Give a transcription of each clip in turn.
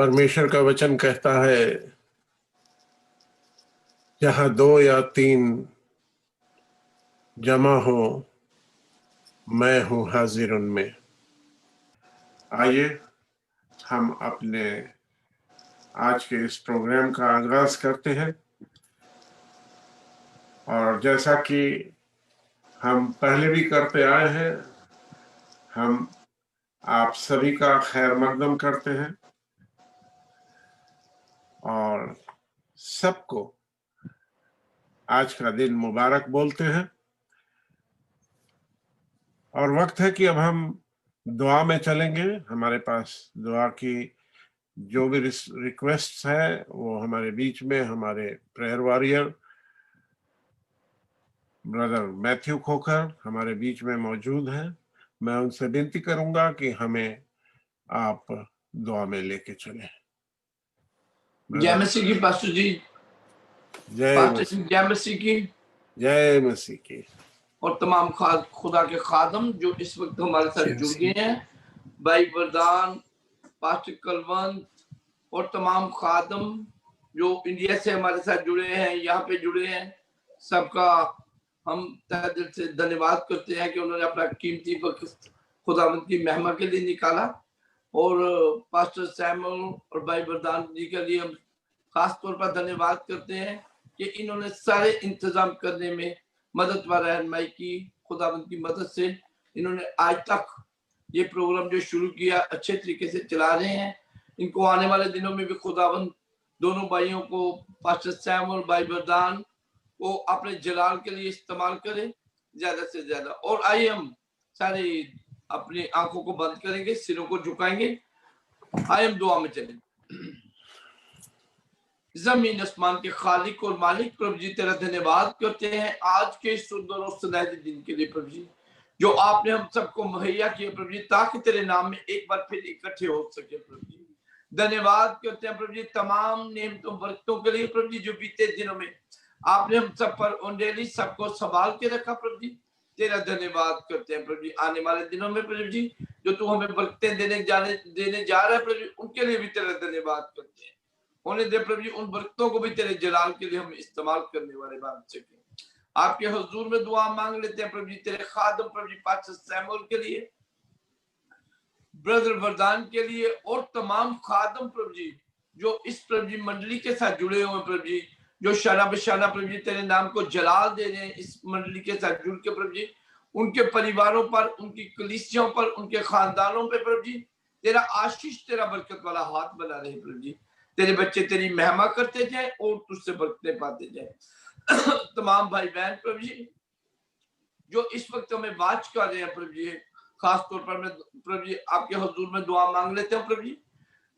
परमेश्वर का वचन कहता है, जहां 2 या 3 जमा हो, मैं हूं हाजिर उनमें। आइए हम अपने आज के इस प्रोग्राम का आगाज करते हैं। और जैसा कि हम पहले भी करते आए हैं, हम आप सभी का खैर मकदम करते हैं और सबको आज का दिन मुबारक बोलते हैं। और वक्त है कि अब हम दुआ में चलेंगे। हमारे पास दुआ की जो भी रिक्वेस्ट है वो हमारे बीच में हमारे प्रेयर वॉरियर ब्रदर मैथ्यू खोकर हमारे बीच में मौजूद हैं। मैं उनसे विनती करूंगा कि हमें आप दुआ में लेके चलें। जय मसीह की पास्टर जी। जय मसीह की। जय मसीह की। और तमाम खुदा के खादम जो इस वक्त हमारे साथ जुड़ गए हैं, भाई वरदान, पास्टर कलवंत और तमाम खादम जो इंडिया से हमारे साथ जुड़े हैं, यहाँ पे जुड़े हैं, सबका हम तहे दिल से धन्यवाद करते हैं कि उन्होंने अपना कीमती वक्त खुदावंत की महिमा के लिए निकाला। और पास्टर सैमुअल और भाई वरदान जी के लिए हम खास तौर पर धन्यवाद करते हैं कि इन्होंने सारे इंतजाम करने में मदद व रहनुमाई की। खुदावंत की मदद से इन्होंने आज तक ये प्रोग्राम जो शुरू किया अच्छे तरीके से चला रहे हैं। इनको आने वाले दिनों में भी खुदावंत दोनों भाइयों को, पास्टर सैमुअल, भाई वरदान को अपने जलाल के लिए इस्तेमाल करें ज्यादा से ज्यादा। और आइए हम सारे अपनी आंखों को बंद करेंगे, सिरों को झुकाएंगे, आइए हम दुआ में चलें। जमीन आसमान के खालिक और मालिक प्रभु जी, तेरा धन्यवाद करते हैं आज के सुंदर और सुनहरे दिन के लिए प्रभु जी, जो आपने हम सबको मुहैया किया प्रभु जी, ताकि तेरे नाम में एक बार फिर इकट्ठे हो सके प्रभु जी। धन्यवाद करते हैं प्रभु जी तमाम नियमों बरकतों के लिए प्रभु जी, जो बीते दिनों में आपने हम सब पर ओंडेली सबको संभाल के रखा प्रभु जी। तेरा धन्यवाद करते हैं प्रभु जी। आने वाले दिनों में प्रभु जी जो तू हमें बरकतें देने जा रहा है प्रभु जी, उनके लिए भी तेरा धन्यवाद करते हैं। होने दे प्रभु जी उन बरकतों को भी तेरे जलाल के लिए हम इस्तेमाल करने वाले बन सके। आपके हुजूर में दुआ मांग लेते हैं प्रभु जी, तेरे खादम प्रभु जी पास्टर सैमुअल के लिए, ब्रदर वरदान के लिए और तमाम खादम प्रभु जी जो इस प्रभु जी मंडली के साथ जुड़े हुए प्रभु जी, जो शाना बशाना प्रभु जी तेरे नाम को जलाल दे रहे हैं इस मंडली के साथ जुड़ के प्रभु जी, उनके परिवारों पर, उनकी कलीसियों पर, उनके खानदानों पे प्रभु जी तेरा आशीष, तेरा बरकत वाला हाथ बना रहे प्रभु जी। तेरे बच्चे तेरी महिमा करते जाए और तुझसे बरकतें पाते जाए। तमाम भाई बहन प्रभु जी जो इस वक्त हमें वाच कर रहे हैं प्रभु जी, खास तौर पर मैं प्रभु जी आपके हुजूर में दुआ मांग लेते हैं प्रभु जी,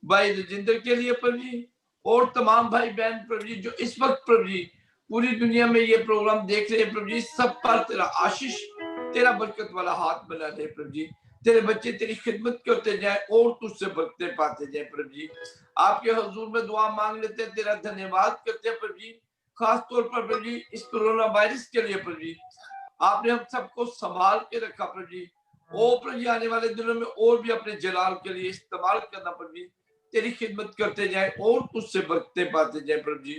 भाई रजिंदर के लिए प्रभु जी और तमाम भाई बहन प्रभु जी जो इस वक्त प्रभु जी पूरी दुनिया में ये प्रोग्राम देख रहे हैं प्रभु जी, सब पर तेरा आशीष, तेरा बरकत वाला हाथ बना दे प्रभु जी। तेरे बच्चे तेरी खिदमत करते जाए और तुझसे बरकतें पाते जाए प्रभु जी। आपके हुजूर में दुआ मांग लेते हैं, तेरा धन्यवाद करते हैं प्रभु जी, खास तौर पर प्रभु जी इस कोरोना वायरस के लिए प्रभु जी आपने हम सबको संभाल के रखा प्रभु जी। ओ प्रभु जी आने वाले दिनों में और भी अपने जलाल के लिए इस्तेमाल करना प्रभु जी, तेरी खिदमत करते जाए और तुझसे बरकतें पाते जाए प्रभु जी।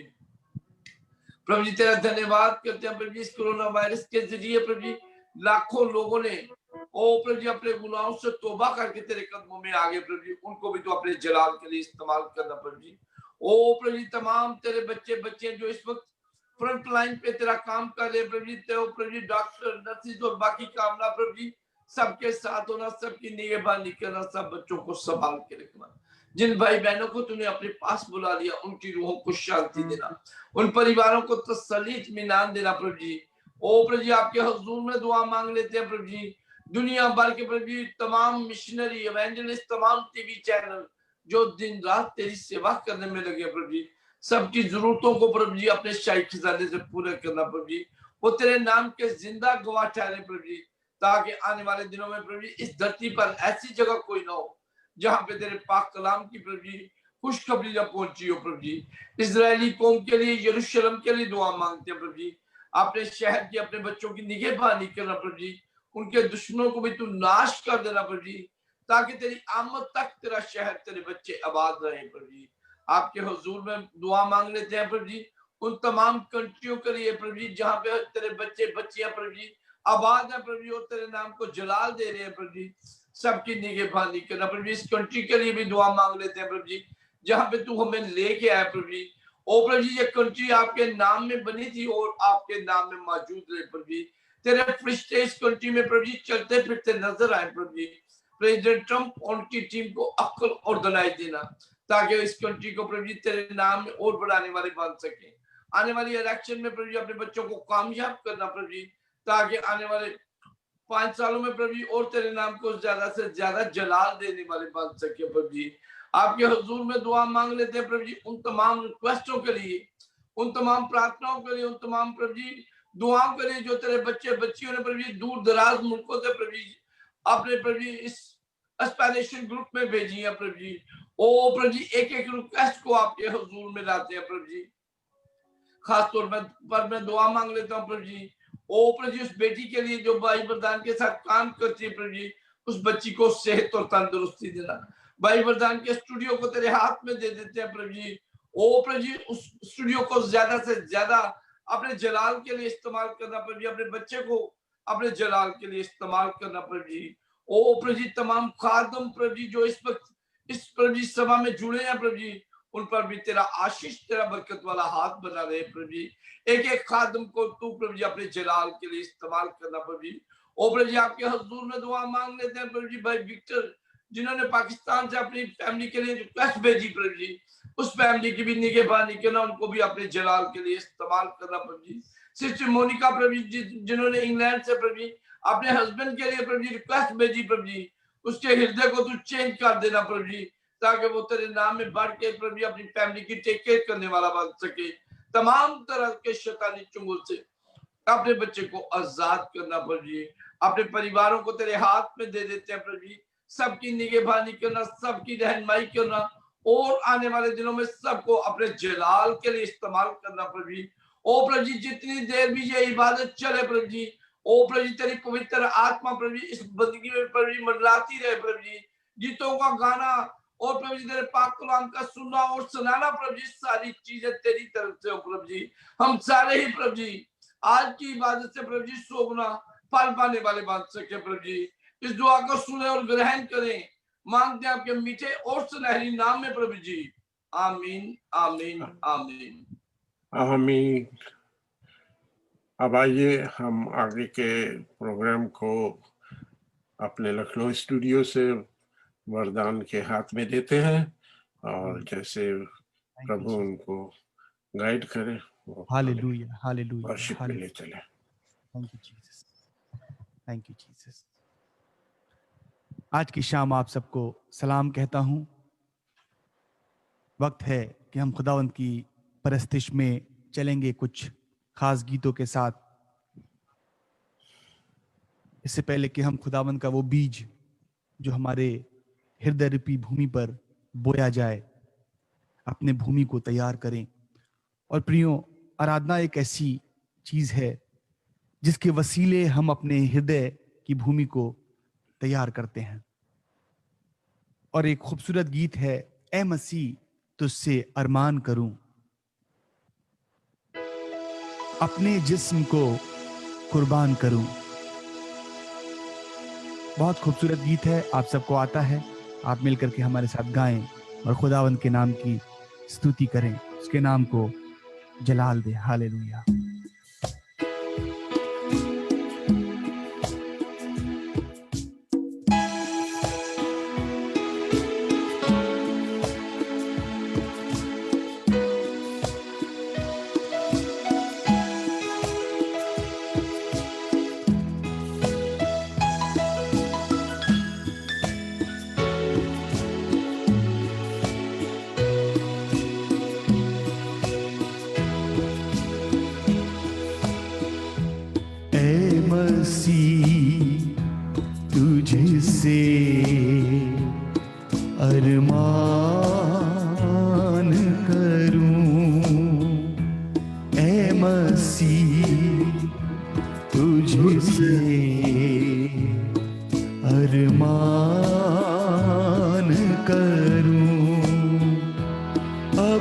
प्रभु जी तेरा धन्यवाद करते हैं प्रभु जी, इस कोरोना वायरस के जरिए प्रभु जी लाखों लोगों ने ओ प्रभु जी अपने गुनाहों से तौबा करके तेरे कदमों में आ गए प्रभु जी, उनको भी तो अपने जलाल के लिए इस्तेमाल करना प्रभु जी। ओ प्रभु जी तमाम तेरे बच्चे जो इस वक्त फ्रंट लाइन पे तेरा काम कर रहे प्रभु जी, प्रभु जी डॉक्टर, नर्सिस और बाकी कामना प्रभु जी सबके साथ होना, सबकी निगहबानी करना, सब बच्चों को संभाल के रखना। जिन भाई बहनों को तूने अपने पास बुला लिया उनकी रूहों को शांति देना, उन परिवारों को तसल्ली इत्मीनान देना प्रभु जी। ओ प्रभु जी आपके हुजूर में दुआ मांग लेते हैं प्रभु जी, दुनिया भर के प्रभु जी तमाम मिशनरी, इवेंजलिस्ट, तमाम टीवी चैनल जो दिन रात तेरी सेवा करने में लगे प्रभु जी, सबकी जरूरतों को प्रभु जी अपने शाही खजाने से पूरा करना प्रभु जी। वो तेरे नाम के जिंदा गवाह ठहरे प्रभु जी, ताकि आने वाले दिनों में प्रभु जी इस धरती पर ऐसी जगह कोई ना हो जहां पे तेरे पाक कलाम की प्रभु जी खुशखबरी ना पहुंची हो प्रभु जी। इजरायली कौम के लिए, यरूशलेम के लिए दुआ मांगते हैं प्रभु जी, अपने शहर की, अपने बच्चों की निगहबानी करना प्रभु जी, उनके दुश्मनों को भी तू नाश कर देना प्रभु जी। ताकि तेरी आमद तक तेरा शहर, तेरे बच्चे आबाद रहे प्रभु जी। आपके हुजूर में दुआ मांग लेते हैं प्रभु जी, उन तमाम कंट्रियों के लिए प्रभु जी जहाँ पे तेरे बच्चे बच्चियां प्रभु जी आबाद है प्रभु जी, और तेरे नाम को जलाल दे रहे हैं प्रभु जी। सबकी निगहबानी करना प्रभु जी। इस कंट्री के लिए भी दुआ मांग लेते हैं प्रभु जी, जहाँ पे तू हमें लेके आया प्रभु जी। ओ प्रभु जी, ये कंट्री आपके नाम में बनी थी और आपके नाम में मौजूद रहे प्रभु जी। तेरे फरिश्ते इस कंट्री में प्रभु जी चलते फिरते नजर आए प्रभु जी। प्रेसिडेंट ट्रंप और उनकी टीम को अक्ल और दलाई देना, ताकि इस कंट्री को प्रभु जी तेरे नाम में और बढ़ाने वाले बन सके। आने वाली इलेक्शन में प्रभु जी अपने बच्चों को कामयाब करना प्रभु जी, ताकि आने वाले 5 सालों में प्रभु जी और तेरे नाम को ज्यादा से ज्यादा जलाल देने वाले बन सके प्रभु जी। आपके हुजूर में दुआ मांग लेते हैं प्रभु जी, उन तमाम रिक्वेस्टों के लिए, उन तमाम प्रार्थनाओं के लिए, उन तमाम प्रभु जी दुआओं के लिए जो तेरे बच्चे बच्चियों ने प्रभु जी दूर दराज मुल्कों से प्रभु जी अपने प्रभु जी इस एस्पिरेशन ग्रुप में भेजी है प्रभु जी। ओ प्रभु जी, एक एक रिक्वेस्ट को आपके हुजूर में लाते हैं प्रभु जी। खास तौर पर मैं दुआ मांग लेता हूँ प्रभु जी, ओ प्रभु जी उस बेटी के लिए जो भाई वरदान के साथ काम करती है प्रभु जी, उस बच्ची को सेहत और तंदुरुस्ती देना। भाई वरदान के स्टूडियो को तेरे हाथ में दे देते हैं प्रभु जी। ओ प्रभु जी, उस स्टूडियो को ज्यादा से ज्यादा अपने जलाल के लिए इस्तेमाल करना प्रभु जी, अपने बच्चे को अपने जलाल के लिए इस्तेमाल करना प्रभु जी। ओ प्रभु जी, तमाम खादम प्रभु जी जो इस वक्त इस प्रभु जी सभा में जुड़े हैं प्रभु जी, उन पर भी तेरा आशीष, तेरा बरकत वाला हाथ बना रहे प्रभु जी। एक एक खादम को तू प्रभु जी अपने जलाल के लिए इस्तेमाल करना प्रभु जी। ओ प्रभु जी, आपके हुजूर में दुआ मांग लेते हैं प्रभु जी भाई विक्टर, जिन्होंने पाकिस्तान से अपनी फैमिली के लिए रिक्वेस्ट भेजी प्रभु जी, उस फैमिली की भी निगहबानी करना, उनको भी अपने जलाल के लिए इस्तेमाल करना प्रभु जी। सिस्टर मोनिका प्रभु जी, जिन्होंने इंग्लैंड से प्रभु जी अपने हस्बैंड के लिए प्रभु जी रिक्वेस्ट भेजी प्रभु जी, उसके हृदय को तू चेंज कर देना प्रभु जी, ताकि वो तेरे नाम में बढ़ के प्रभु जी अपनी फैमिली की टेक केयर करने वाला बन सके। तमाम तरह के शैतानी चुंगल से अपने बच्चे को आजाद करना प्रभु जी। अपने परिवारों को तेरे हाथ में दे देते हैं प्रभु जी। सबकी निगहबानी करना, सबकी रहनुमाई करना, और आने वाले दिनों में सबको अपने जलाल के लिए इस्तेमाल करना प्रभु जी। ओ प्रभु जी, जितनी देर भी ये इबादत चले प्रभु जी, ओ प्रभु जी तेरी पवित्र आत्मा प्रभु जी इस बंदगी में प्रभु जी मंडराती रहे प्रभु जी। गीतों का गाना और प्रभु जी तेरे पाक कलाम का सुनना और सुनाना प्रभु जी, सारी चीजें तेरी तरफ से हो प्रभु जी। हम सारे ही प्रभु जी आज की इबादत से प्रभु जी सोगुना फल पाने वाले बन सके प्रभु जी। इस दुआ को सुने और ग्रहण करें, मांगते हैं आपके मीठे और सुनहरी नाम में प्रभु जी। आमीन आमीन आमीन आमीन। अब आइए हम आगे के प्रोग्राम को अपने लखनऊ स्टूडियो से वरदान के हाथ में देते हैं, और जैसे प्रभु उनको गाइड करे हालेलुया हालेलुया वर्शिप में ले चले। Thank you Jesus, thank you Jesus. आज की शाम आप सबको सलाम कहता हूं। वक्त है कि हम खुदावंद की परस्तिश में चलेंगे कुछ खास गीतों के साथ। इससे पहले कि हम खुदावंद का वो बीज जो हमारे हृदय रूपी भूमि पर बोया जाए, अपने भूमि को तैयार करें। और प्रियो, आराधना एक ऐसी चीज है जिसके वसीले हम अपने हृदय की भूमि को तैयार करते हैं। और एक खूबसूरत गीत है, ए मसीह तुझसे अरमान करूं, अपने जिस्म को कुर्बान करूं। बहुत खूबसूरत गीत है, आप सबको आता है। आप मिलकर के हमारे साथ गाएं और खुदावंद के नाम की स्तुति करें, उसके नाम को जलाल दे। हालेलुया।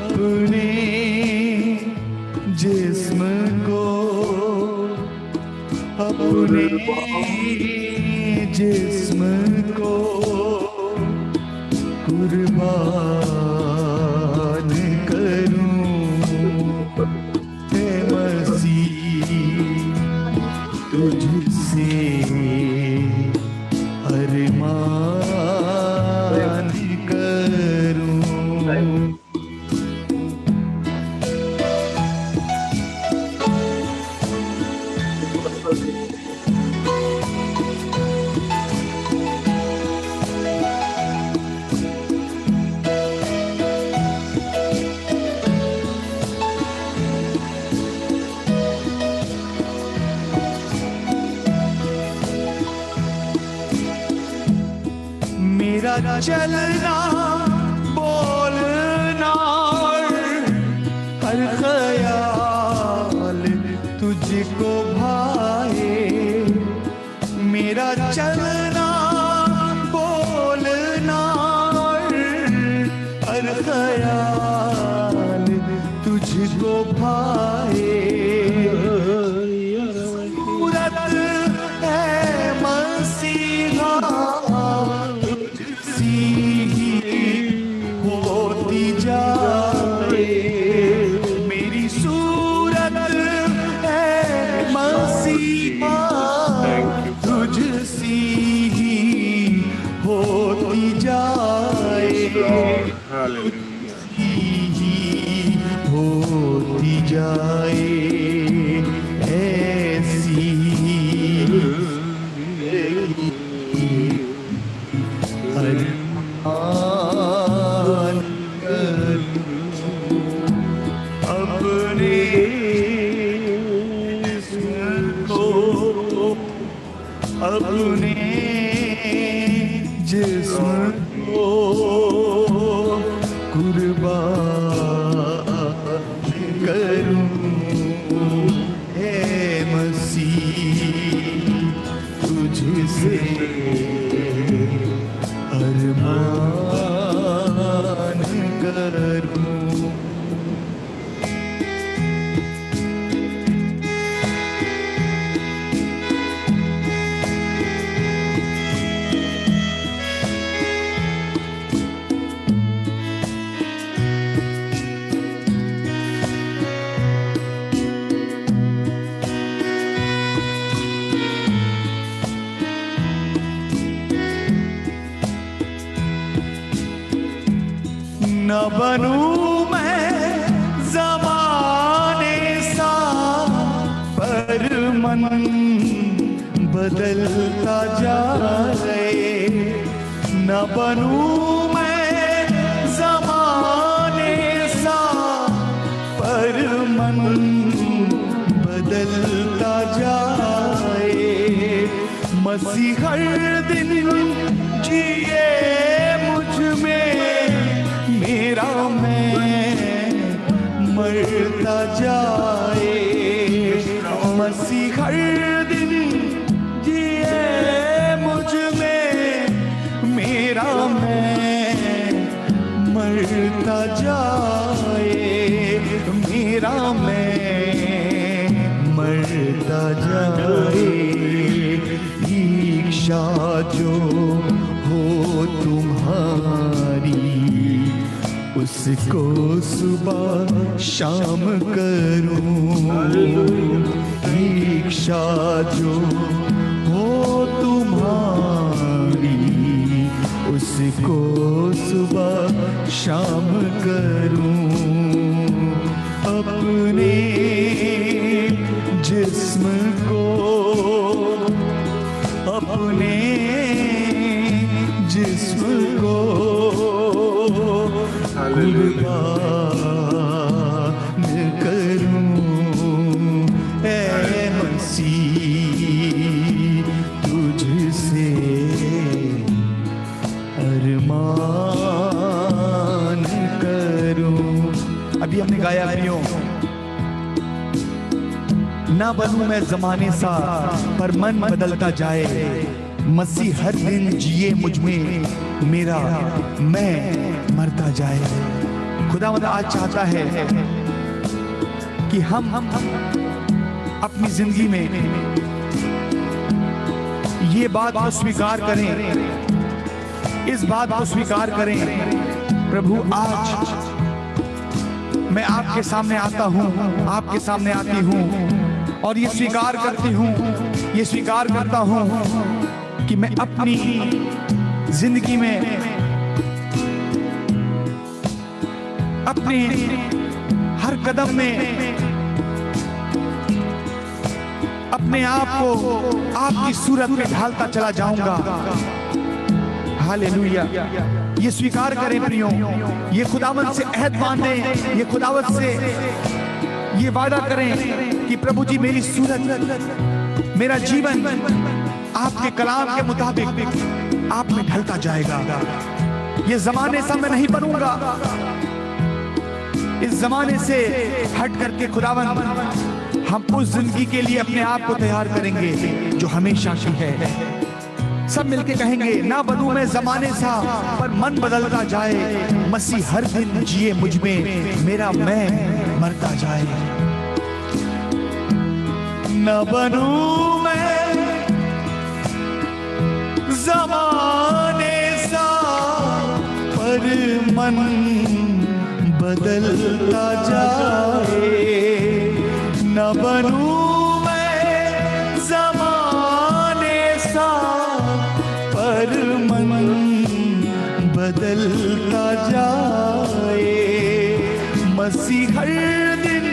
अपने जिस्म को, अपने जिस्म को कुर्बान करूं हे मसीह, तुझसे अरमान करूं। मेरा चलना बोलना हर ख्याल तुझको भाए, मेरा चलना बोलना हर ख्याल तुझको भाए। सूरत है मसीहा होती जाए, मेरी सूरत है मसीहा तुझसी ही होती जाए, होती जाए ऐसी अरमान अपने जिस्म को, अपने जिस्म को कुर्बान करूं हे मसीह, तुझसे अरमान करूं। न बनूं मैं ज़माने सा, पर मन बदलता जाए। न बनूं मैं ज़माने सा, पर मन बदलता जाए। मसीह हर दिन जिए मुझ में, मेरा मैं मरता जाए। मसीह हर दिन जिए मुझ में, मेरा मैं मरता जाए, मेरा मैं मरता जाए। इच्छा जो हो तुम्हारी, उसको सुबह शाम करूं। इच्छा जो हो तुम्हारी, उसको सुबह शाम करूं। अपने जिस्म को, अपने जिस्म को कुर्बान करूं ऐ मसीह, तुझसे अरमान करूं। अभी हमने गाया प्रियो, ना बनूं मैं जमाने सा, पर मन बदलता जाए। मसीह हर दिन जिए मुझ में, मेरा मैं मरता जाए। खुदावंद आज चाहता है कि हम अपनी जिंदगी में ये बात को स्वीकार करें, इस बात को स्वीकार करें, प्रभु आज मैं आपके सामने आता हूं, आपके सामने आती हूं और ये स्वीकार करती हूं, ये स्वीकार करता हूं कि मैं अपनी जिंदगी में अपने हर कदम में अपने आप को आपकी सूरत में ढालता चला जाऊंगा। हालेलुया। ये स्वीकार करें प्रियो, ये खुदावंद से अहद बांधें, ये खुदावंद से ये वादा करें कि प्रभु जी मेरी सूरत, मेरा जीवन आपके कलाम के मुताबिक आप में ढलता जाएगा। ये जमाने सा मैं नहीं बनूंगा, इस जमाने से हट करके खुदावंद हम उस जिंदगी के लिए अपने आप को तैयार करेंगे जो हमेशा की है। सब मिलके कहेंगे, ना बनूं मैं जमाने सा पर मन बदलता जाए, मसीह हर दिन जिए मुझ में, मेरा मैं मरता जाए। न बनूं मैं जमाने सा पर मन बदलता जाए, न बनूं मैं जमाने सा पर मन बदलता जाए, मसीह हर दिन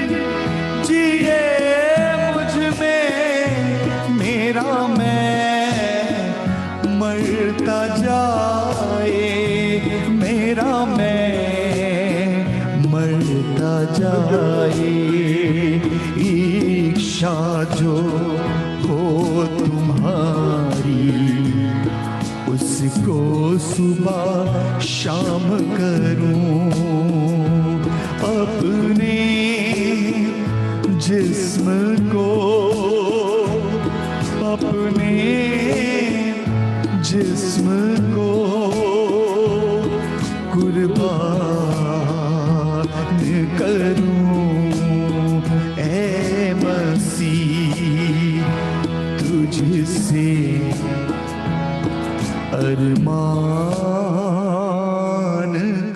जिए मुझ में, मेरा मैं मरता जाए, मेरा मैं मरता जाए। इच्छा जो हो तुम्हारी उसको सुबह शाम करूं, अपने जिस्म को, अपने जिस्म को कुर्बान करूं, ऐ मसीह तुझसे अरमान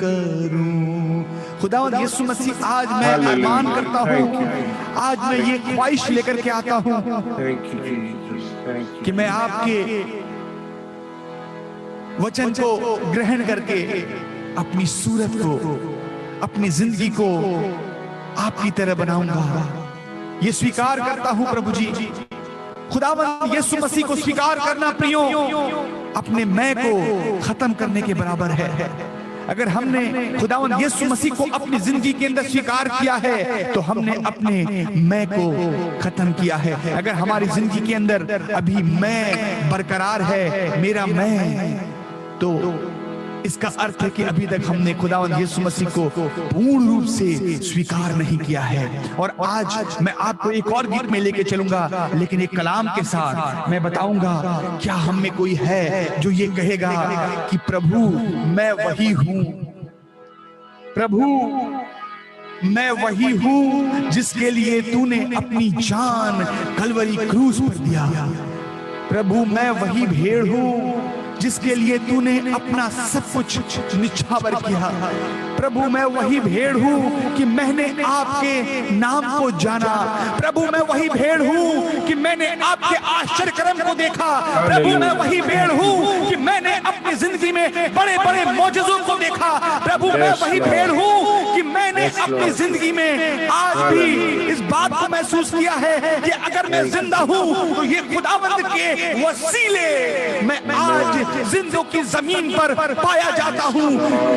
करूं। खुदावंद यीशु मसीह आज मैं अरमान करता हूं, आज मैं ये ख्वाहिश लेकर के आता हूं कि मैं आपके वचन को ग्रहण करके अपनी सूरत को, अपनी जिंदगी को आपकी तरह बनाऊंगा। ये स्वीकार करता हूं प्रभु जी। खुदावंद यीशु मसीह को स्वीकार करना प्रियो अपने मैं को खत्म करने के बराबर है। अगर हमने खुदावंद यीशु मसीह को अपनी जिंदगी के अंदर स्वीकार किया है तो हमने अपने मैं को खत्म किया है। अगर हमारी जिंदगी के अंदर अभी मैं बरकरार है, मेरा मैं, तो इसका अर्थ है कि अभी तक हमने खुदावंद यीशु मसीह को पूर्ण रूप से स्वीकार नहीं किया है। और आज मैं आपको एक और गीत में लेके चलूंगा, लेकिन एक कलाम के साथ मैं बताऊंगा क्या हम में कोई है जो ये कहेगा कि प्रभु मैं वही हूं, प्रभु मैं वही हूं जिसके लिए तूने अपनी जान कलवरी क्रूस पर दिया। प्रभु मैं वही भेड़ हूं जिसके लिए तूने अपना सब कुछ निछावर किया। प्रभु मैं वही भेड़ हूं कि मैंने आपके नाम को जाना। प्रभु मैं वही भेड़ हूं कि मैंने आपके आश्चर्य कर्म को देखा। प्रभु मैं वही भेड़ हूं कि मैंने अपनी जिंदगी में बड़े बड़े मौजज़ों को देखा। प्रभु मैं वही भेड़ हूं कि मैंने अपनी जिंदगी में आज भी इस बात को महसूस किया है कि अगर मैं जिंदा हूं तो ये खुदावंद के वसीले मैं आज जिंदों की जमीन पर पाया जाता हूं।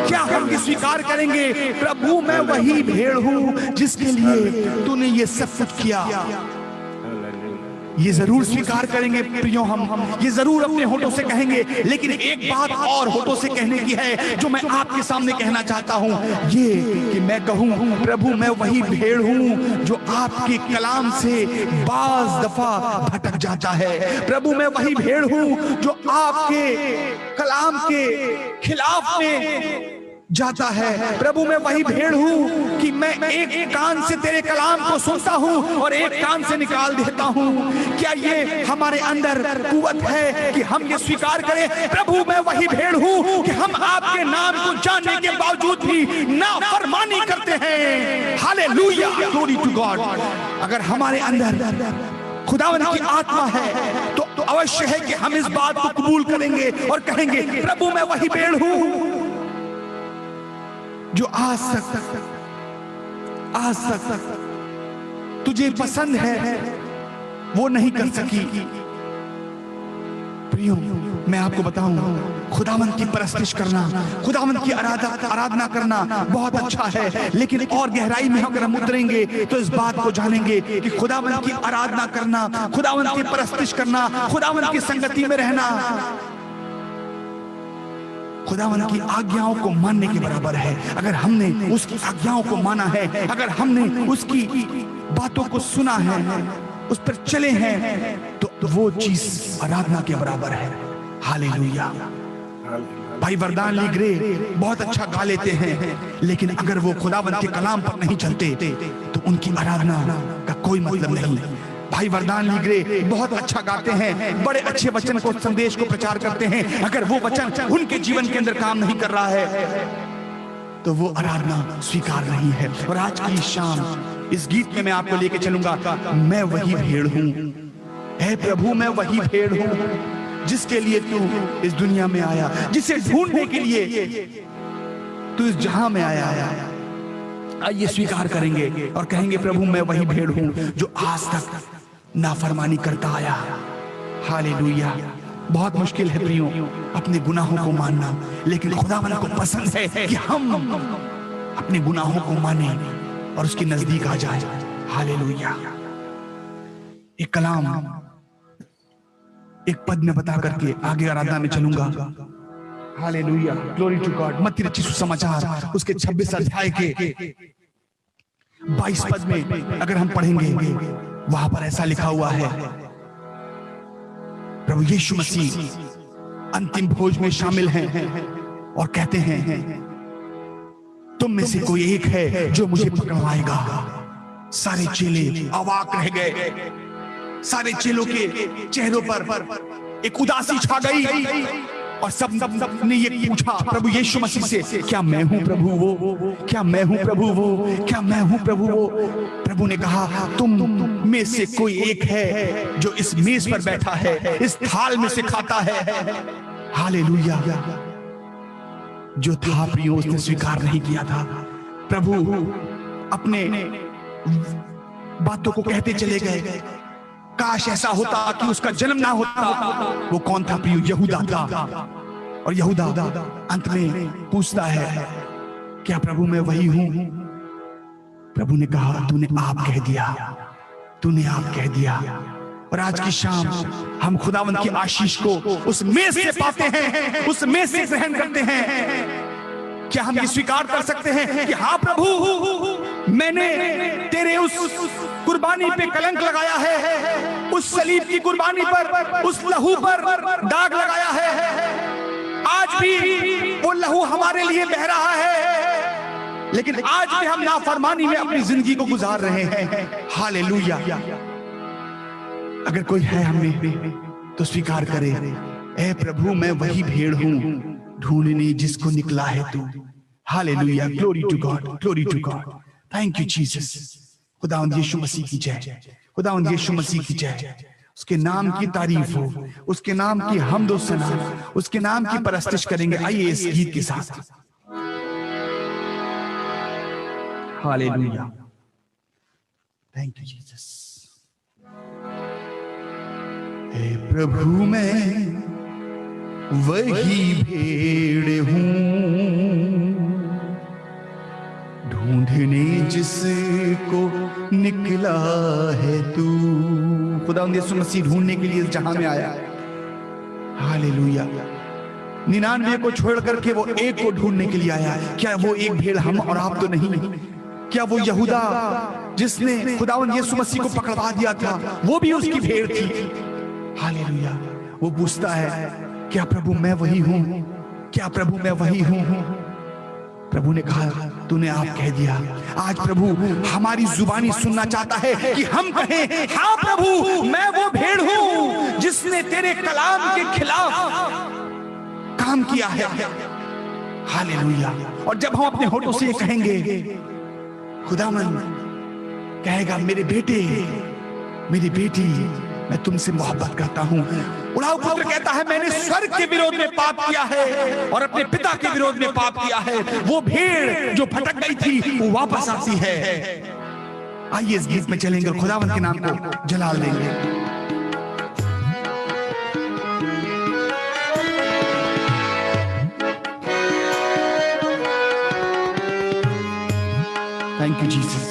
क्या हम स्वीकार करेंगे प्रभु मैं वही भेड़ हूं जिसके लिए तूने ये सब कुछ किया? ये जरूर स्वीकार करेंगे प्रियो, हम ये जरूर अपने होठों से कहेंगे। लेकिन एक बात और होठों से कहने की है जो मैं आपके सामने कहना चाहता हूं, ये कि मैं कहूं प्रभु मैं वही भेड़ हूं जो आपके कलाम से बाज दफा भटक जाता है। प्रभु मैं वही भेड़ हूं जो आपके कलाम के खिलाफ में जाता है। प्रभु मैं वही भेड़ हूं कि मैं एक कान से तेरे कलाम को सुनता हूं और एक कान से निकाल देता हूं। क्या ये हमारे अंदर कुवत है कि हम ये स्वीकार करें, प्रभु मैं वही भेड़ हूं कि हम आपके नाम को जानने के बावजूद भी नाफरमानी करते हैं। Hallelujah, glory to God. अगर हमारे अंदर खुदावंद की आत्मा है तो अवश्य है कि हम इस बात को कबूल करेंगे और कहेंगे प्रभु मैं वही भेड़ हूं जो आज तक तुझे पसंद है वो नहीं कर सकी। प्रियो मैं आपको बताऊं, खुदावंद की परस्तिश करना, खुदावंद की आराधना करना बहुत अच्छा है, लेकिन और गहराई में अगर हम उतरेंगे तो इस बात को जानेंगे कि खुदावंद की आराधना करना, खुदावंद की परस्तिश करना, खुदावंद की संगति में रहना खुदावंद की आज्ञाओं को मानने के बराबर है। अगर हमने उसकी आज्ञाओं को माना है, अगर हमने उसकी बातों को सुना है, उस पर चले हैं, तो वो चीज आराधना के बराबर है। हालेलुया। भाई वरदान ली ग्रे बहुत अच्छा गा लेते हैं, लेकिन अगर वो खुदावंद के कलाम पर नहीं चलते तो उनकी आराधना का कोई मतलब नहीं। भाई वरदान ली ग्रे बहुत अच्छा गाते हैं, बड़े अच्छे वचन को, संदेश को प्रचार करते हैं, अगर वो वचन उनके जीवन के अंदर काम नहीं कर रहा है तो वो आराधना स्वीकार नहीं है। और आज की शाम इस गीत में मैं आपको लेके चलूंगा, मैं वही भेड़ हूं, हे प्रभु मैं वही भेड़ हूं जिसके लिए तू इस दुनिया में आया, जिसे ढूंढने के लिए तू इस जहां में आया। आइए स्वीकार करेंगे और कहेंगे प्रभु मैं वही भेड़ हूं जो आज तक नाफरमानी करता आया। हालेलुया। बहुत मुश्किल है प्रियो अपने गुनाहों को मानना, लेकिन खुदावंद को पसंद है कि हम अपने गुनाहों को माने और उसके नजदीक आ जाए। हालेलुया। एक कलाम, एक पद में बता करके आगे आराधना में चलूंगा। Hallelujah, glory to God. मत्ती रचित सुसमाचार उसके 26 अध्याय के 22 पद में अगर हम पढ़ेंगे, वहां पर ऐसा लिखा हुआ है, प्रभु यीशु मसीह अंतिम भोज में शामिल हैं और कहते हैं तुम में से कोई एक है जो मुझे पकड़वाएगा। सारे चेले अवाक रह गए, सारे चेलों के चेहरों पर एक उदासी छा गई और सब ने ये पूछा प्रभु यीशु मसीह से, क्या मैं हूं प्रभु वो? क्या मैं हूं प्रभु वो? क्या मैं हूं प्रभु वो? प्रभु ने कहा तुम में से कोई एक है जो इस मेज पर बैठा है, इस थाल में से खाता है। हालेलुया। जो था प्रियो उसने स्वीकार नहीं किया था। प्रभु अपने बातों को कहते चले गए, काश ऐसा होता कि उसका जन्म ना होता। वो कौन था प्रियो? यहूदा था। और यहूदा अंत में पूछता है क्या प्रभु मैं वही हूं? प्रभु ने कहा तूने आप कह दिया, तूने आप कह दिया। और आज की शाम हम खुदावंद की आशीष को उस मेज से पाते हैं, उस मेज से ग्रहण करते हैं। क्या हम ये स्वीकार कर सकते हैं कि हाँ प्रभु मैंने तेरे उस कुर्बानी पे कलंक लगाया है, उस सलीब की कुर्बानी पर, उस लहू पर दाग लगाया है। आज भी वो लहू हमारे लिए बह रहा है, लेकिन आज भी हम नाफरमानी में अपनी जिंदगी को गुजार रहे हैं। हालेलुया। अगर कोई है हमें तो स्वीकार करे, ऐ प्रभु मैं वही भेड़ हूं, ढूंढने जिसको निकला है तू। Hallelujah, glory to God, glory to God. Thank you Jesus. खुदावंद यीशु मसीह की जय, खुदावंद यीशु मसीह की जय। उसके नाम की तारीफ हो, उसके नाम की हम्द और सना, उसके नाम की परस्तिश करेंगे। आइए इस गीत के साथ। Hallelujah, thank you Jesus. हे प्रभु मैं वही भेड़ हूं, ढूंढने जिसको निकला है तू। खुदावंद यीशु मसीह ढूंढने के लिए जहां में आया। हालेलुया। 99 को छोड़ करके वो एक को ढूंढने के लिए आया। क्या वो एक भेड़ हम और आप तो नहीं? क्या वो यहूदा जिसने खुदावंद यीशु मसीह को पकड़वा दिया था वो भी उसकी भेड़ थी? हालेलुया। वो पूछता है क्या प्रभु मैं वही हूं? क्या प्रभु मैं वही हूं? प्रभु ने कहा तूने आप कह दिया। आज प्रभु हमारी जुबानी सुनना चाहता है कि हम कहें हाँ प्रभु, मैं वो भेड़ हूं जिसने तेरे कलाम के खिलाफ काम किया है। हालेलुया। और जब हम अपने होठों से ये कहेंगे, खुदावन कहेगा मेरे बेटे, मेरी बेटी, मैं तुमसे मोहब्बत करता हूं। उड़ाऊ पुत्र कहता है मैंने स्वर्ग के विरोध में पाप किया है और अपने पिता के विरोध में पाप किया है। वो भेड़ जो भटक गई थी वो वापस आती है। आइए इस गीत में चलेंगे और खुदावन के नाम को जलाल देंगे। Thank you Jesus.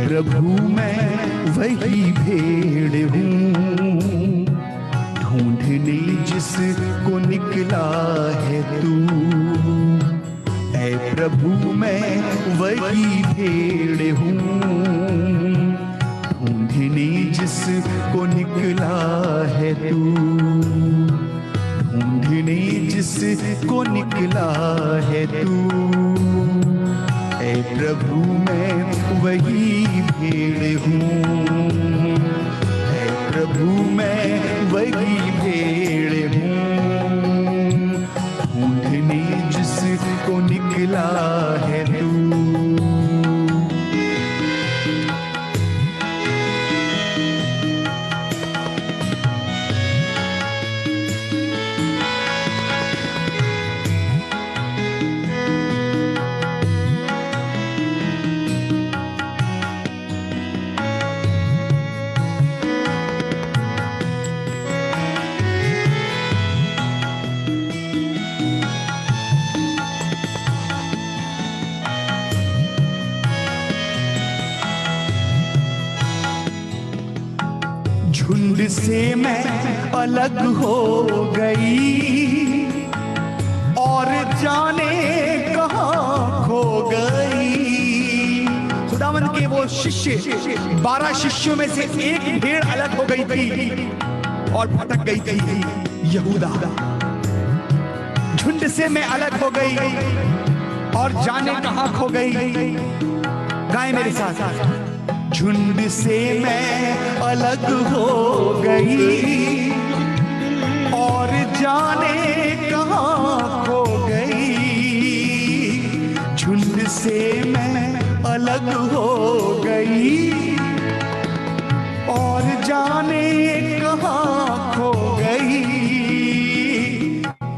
प्रभु मैं वही भेड़ हूँ, ढूंढने जिसको निकला है तू। ऐ प्रभु मैं वही भेड़ हूँ, ढूंढने जिसको निकला है तू। ढूंढने जिसको निकला है तू। ऐ प्रभु मैं वही भेड़ हूँ। ऐ प्रभु मैं वही भेड़ हूँ, ढूंढने जिसको निकला है तू। झुंड से मैं अलग हो गई और जाने कहां खो गई। खुदावन के वो शिष्य 12 शिष्यों में से एक भेड़ अलग हो गई थी और भटक गई थी, यहूदा। झुंड से मैं अलग हो गई और जाने कहां खो गई। गाएं मेरे साथ। झुंड से मैं अलग हो गई और जाने कहां खो गई। झुंड से मैं अलग हो गई और जाने कहां खो गई।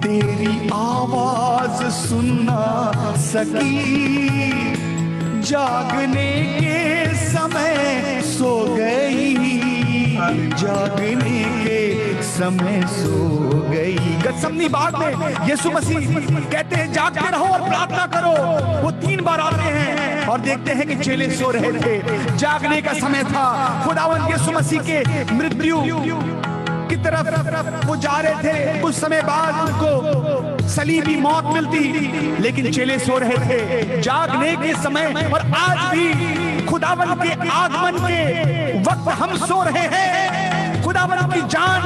तेरी आवाज सुनना सकी, जागने के समय सो गई। जागने के समय सो गई। गतसमनी बाग में यीशु मसीह कहते हैं जागते रहो और प्रार्थना करो। वो 3 बार आते हैं और देखते हैं कि चेले सो रहे थे। जागने का समय था। खुदावंद यीशु मसीह के मृत्यु की तरफ वो जा रहे थे। कुछ समय बाद उनको सलीबी मौत मिलती, लेकिन चेले सो रहे थे। जागने के समय और आज भी खुदावन के आगमन के वक्त हम सो रहे हैं। खुदावन की जान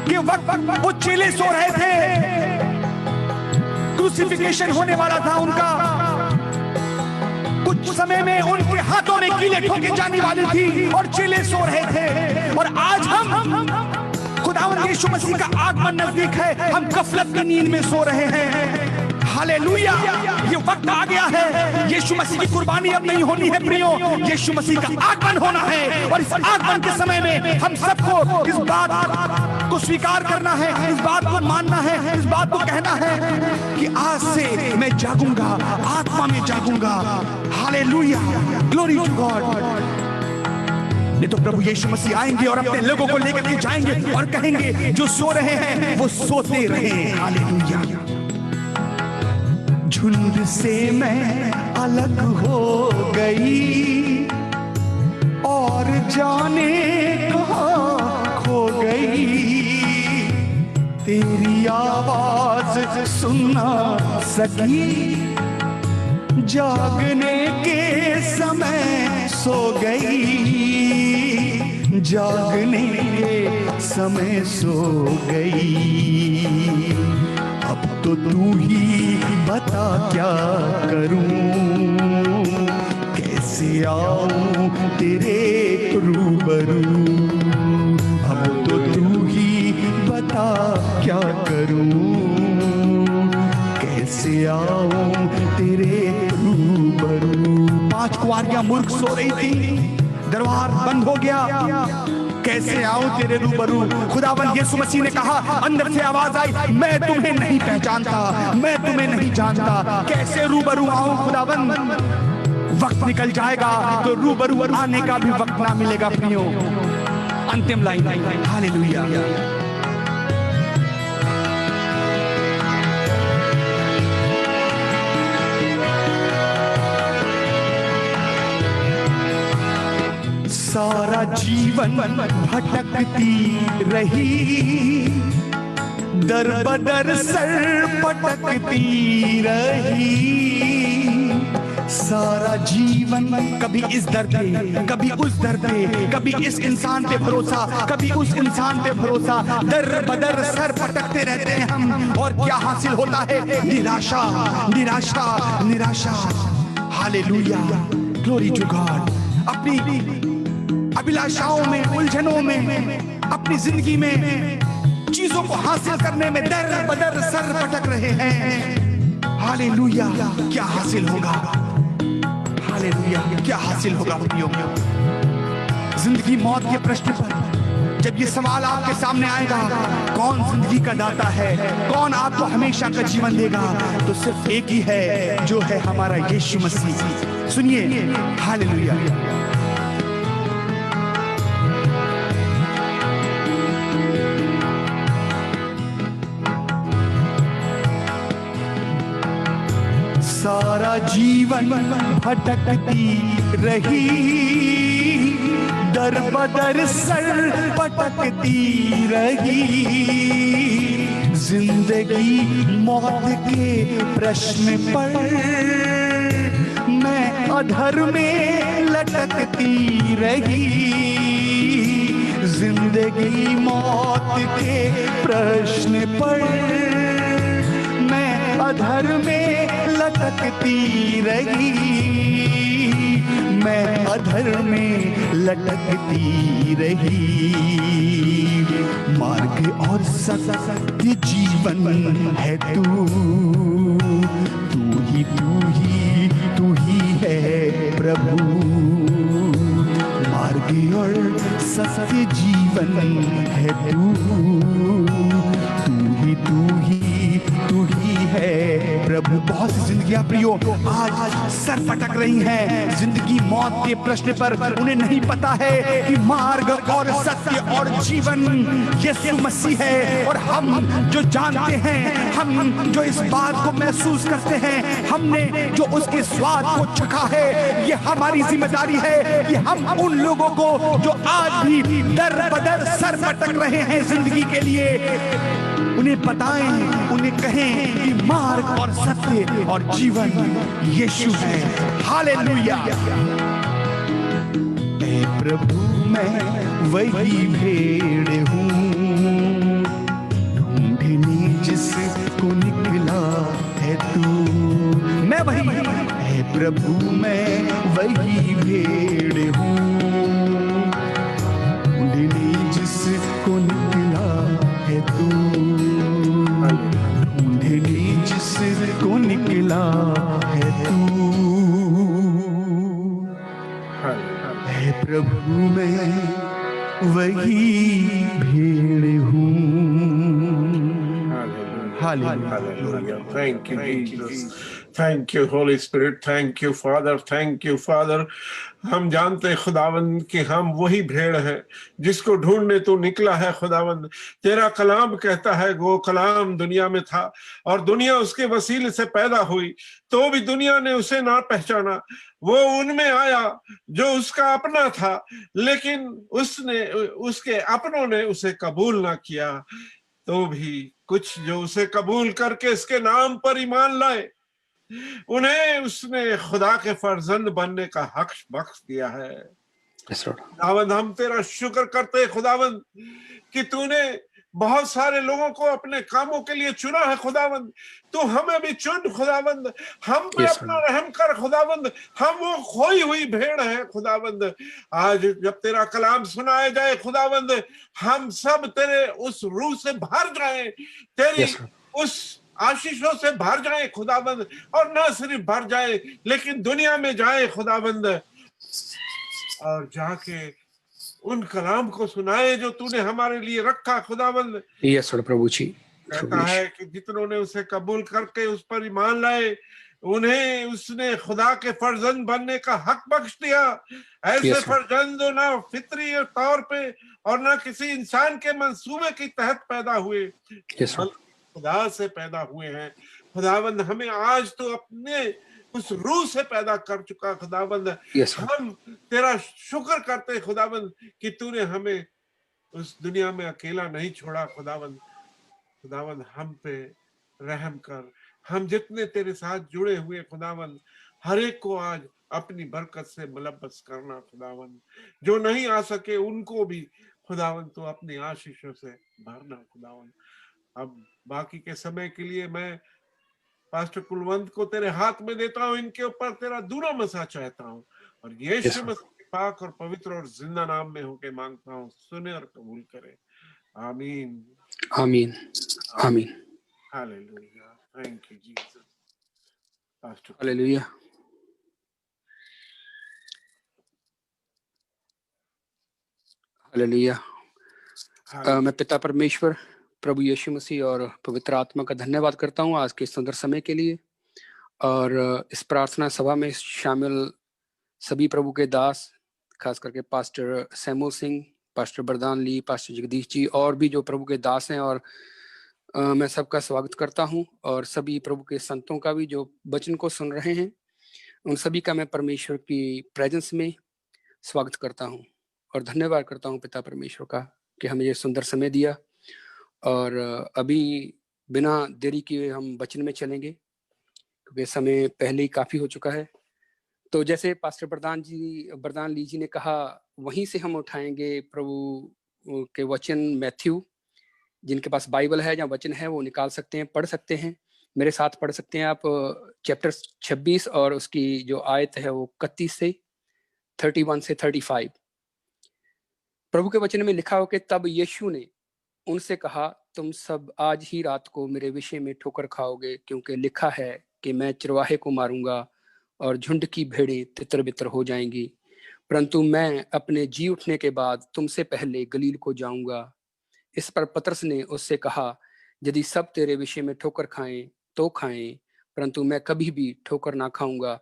के वक्त वो चेले सो रहे थे। क्रूसिफिकेशन होने वाला था उनका। कुछ समय में उनके हाथों में कीलें ठोके जाने वाली थी और चेले सो रहे थे। और आज हम खुदावंद यीशु मसीह का आगमन नजदीक है, हम गफलत की नींद में सो रहे हैं। हालेलुया। ये वक्त आ गया है। यीशु मसीह की कुर्बानी अब नहीं होनी है प्रियो, यीशु मसीह का आगमन होना है। और इस आगमन के समय में हम सबको इस बात को स्वीकार करना है, इस बात को मानना है, इस बात को कहना है कि आज से मैं जागूंगा, आत्मा में जागूंगा। Hallelujah, glory to God. नहीं तो प्रभु यीशु मसीह आएंगे और अपने लोगों को लेकर के जाएंगे और कहेंगे जो सो रहे हैं वो सोते रहे। हालेलुया। झुंड से मैं अलग हो गई और जाने कहां खो गई। तेरी आवाज सुनना सकी, जागने के समय सो गई, जागने के समय सो गई। अब तो तू ही बता क्या करूं, कैसे आऊं तेरे रूबरू। अब तो तू ही बता क्या करूं, कैसे आऊं तेरे रूबरू। 5 कुंवारियां मूर्ख सो रही थी, दरबार बंद हो गया। कैसे आऊं तेरे रूबरू। खुदावंद यीशु मसीह ने कहा, अंदर से आवाज आई, मैं तुम्हें नहीं पहचानता, मैं तुम्हें नहीं जानता। कैसे रूबरू आऊं खुदावंद। वक्त निकल जाएगा तो रूबरू आने का भी वक्त ना मिलेगा प्रियो। अंतिम लाइन, हालेलुया। सारा जीवन भटकती रही, दर बदर सर पटकती रही। सारा जीवन कभी इस दर पे, कभी उस दर पे, कभी इस इंसान पे भरोसा, कभी उस इंसान पे भरोसा। दर बदर सर पटकते रहते हैं हम, और क्या हासिल होता है? निराशा, निराशा, निराशा। Hallelujah, glory to God. अपनी अभिलाषाओं में, उलझनों में, अपनी जिंदगी में चीजों को हासिल करने में दर बदर सर पटक रहे हैं। हालेलुया, क्या हासिल होगा? हालेलुया, क्या हासिल होगा प्रियो? जिंदगी मौत के प्रश्न पर जब ये सवाल आपके सामने आएगा, कौन जिंदगी का दाता है, कौन आपको हमेशा का जीवन देगा, तो सिर्फ एक ही है, जो है हमारा यीशु मसीह। सुनिए, हालेलुया। सारा जीवन भटकती रही, दर बदर सर पटकती रही। जिंदगी मौत के प्रश्न पर मैं अधर में लटकती रही। जिंदगी मौत के प्रश्न पर मैं अधर में लटकती रही, मैं अधर में लटकती रही। मार्ग और सत्य जीवन है तू, तू ही, तू ही, तू ही है प्रभु। मार्ग और सत्य जीवन है तू, तू ही, तू ही, तू ही है प्रभु। बहुत सी जिंदगियां प्रियो आज सर पटक रही हैं, जिंदगी मौत के प्रश्न पर। उन्हें नहीं पता है कि मार्ग और सत्य और जीवन यीशु मसीह है। और हम जो जानते हैं, हम जो इस बात को महसूस करते हैं, हमने जो उसके स्वाद को चखा है, ये हमारी जिम्मेदारी है कि हम उन लोगों को जो आज भी दर बदर सर पटक रहे हैं जिंदगी के लिए, उन्हें बताएं, उन्हें कहें कि मार्ग और सत्य और जीवन यीशु है। हालेलुया। ऐ प्रभु मैं वही भेड़ हूँ, ढूंढने जिसको निकला है तू। मैं वही, ऐ प्रभु मैं वही भेड़ हूँ, ढूंढने जिसको निकला है तू। जिसको निकला है तू। है प्रभु मैं वही भेड़ हूँ। Hallelujah. Thank you, Jesus. Thank you, Holy Spirit. Thank you, Father. Thank you, Father. हम जानते हैं खुदावंद कि हम वही भेड़ हैं जिसको ढूंढने तू निकला है। खुदावंद तेरा कलाम कहता है वो कलाम दुनिया में था और दुनिया उसके वसीले से पैदा हुई, तो भी दुनिया ने उसे ना पहचाना। वो उनमें आया जो उसका अपना था, लेकिन उसके अपनों ने उसे कबूल ना किया। तो भी कुछ जो उसे कबूल करके इसके नाम पर ईमान लाए, उन्हें उसने खुदा के फर्जंद बनने का हक बख्श दिया है। Yes, Lord. खुदावंद हम तेरा शुक्र करते हैं खुदावंद कि तूने बहुत सारे लोगों को अपने कामों के लिए चुना है खुदावंद। तू हमें भी चुन खुदावंद, हम पे Yes, अपना Lord. रहम कर खुदावंद। हम वो खोई हुई भेड़ है खुदावंद। आज जब तेरा कलाम सुनाया जाए खुदावंद, हम सब तेरे उस रूह से भर जाएं, तेरी Yes, Lord. उस आशीषों से भर जाए खुदाबंद, और ना सिर्फ भर जाए लेकिन दुनिया में जाए खुदाबंद, और जाके उन कलाम को सुनाए जो तूने हमारे लिए रखा खुदाबंद। Yes, Lord, प्रभु जी। कहता है कि जितनों ने उसे कबूल करके उस पर ईमान लाए, उन्हें उसने खुदा के फर्जंद बनने का हक बख्श दिया। ऐसे Yes, Lord. फर्जंद जो ना फितरी तौर पे और ना किसी इंसान के मंसूबे के तहत पैदा हुए, Yes, Lord. खुदा से पैदा हुए हैं। खुदावंद हमें आज तो अपने उस रूह से पैदा कर चुका खुदावंद। Yes, Lord. हम तेरा शुक्र करते खुदावंद कि तूने हमें उस दुनिया में अकेला नहीं छोड़ा खुदावंद। खुदावंद हम पे रहम कर, हम जितने तेरे साथ जुड़े हुए खुदावंद, हर एक को आज अपनी बरकत से मुलब्बस करना खुदावंद। जो नहीं आ सके उनको भी खुदावंद तो अपनी आशीषों से भरना खुदावंद। अब बाकी के समय के लिए मैं पास्टर कुलवंत को तेरे हाथ में देता हूँ। इनके ऊपर तेरा दूना मसा चाहता हूँ, और यीशु Yes, मसीह के पाक और पवित्र और जिंदा नाम में होके मांगता हूँ, सुने और कबूल करे। आमीन, आमीन, आमीन। Hallelujah. Thank you Jesus. Pastor hallelujah. Hallelujah. मैं पिता परमेश्वर, प्रभु यीशु मसीह और पवित्र आत्मा का धन्यवाद करता हूँ आज के सुंदर समय के लिए, और इस प्रार्थना सभा में शामिल सभी प्रभु के दास, खास करके पास्टर सैमुअल सिंह, पास्टर बरदान ली, पास्टर जगदीश जी और भी जो प्रभु के दास हैं, और मैं सबका स्वागत करता हूं, और सभी प्रभु के संतों का भी जो वचन को सुन रहे हैं, उन सभी का मैं परमेश्वर की प्रेजेंस में स्वागत करता हूं और धन्यवाद करता हूं पिता परमेश्वर का कि हमें ये सुंदर समय दिया। और अभी बिना देरी किए हम वचन में चलेंगे क्योंकि समय पहले ही काफी हो चुका है। तो जैसे पास्टर बरदान ली जी ने कहा, वहीं से हम उठाएंगे प्रभु के वचन। मैथ्यू, जिनके पास बाइबल है या वचन है वो निकाल सकते हैं, पढ़ सकते हैं, मेरे साथ पढ़ सकते हैं आप। चैप्टर 26 और उसकी जो आयत है वो 31 से 31 से 35। प्रभु के वचन में लिखा हो कि तब यीशु ने उनसे कहा, तुम सब आज ही रात को मेरे विषय में ठोकर खाओगे, क्योंकि लिखा है कि मैं चरवाहे को मारूंगा और झुंड की भेड़ें तितर बितर हो जाएंगी। परंतु मैं अपने जी उठने के बाद तुमसे पहले गलील को जाऊंगा। इस पर पतरस ने उससे कहा, यदि सब तेरे विषय में ठोकर खाएं तो खाएं, परंतु मैं कभी भी ठोकर ना खाऊंगा।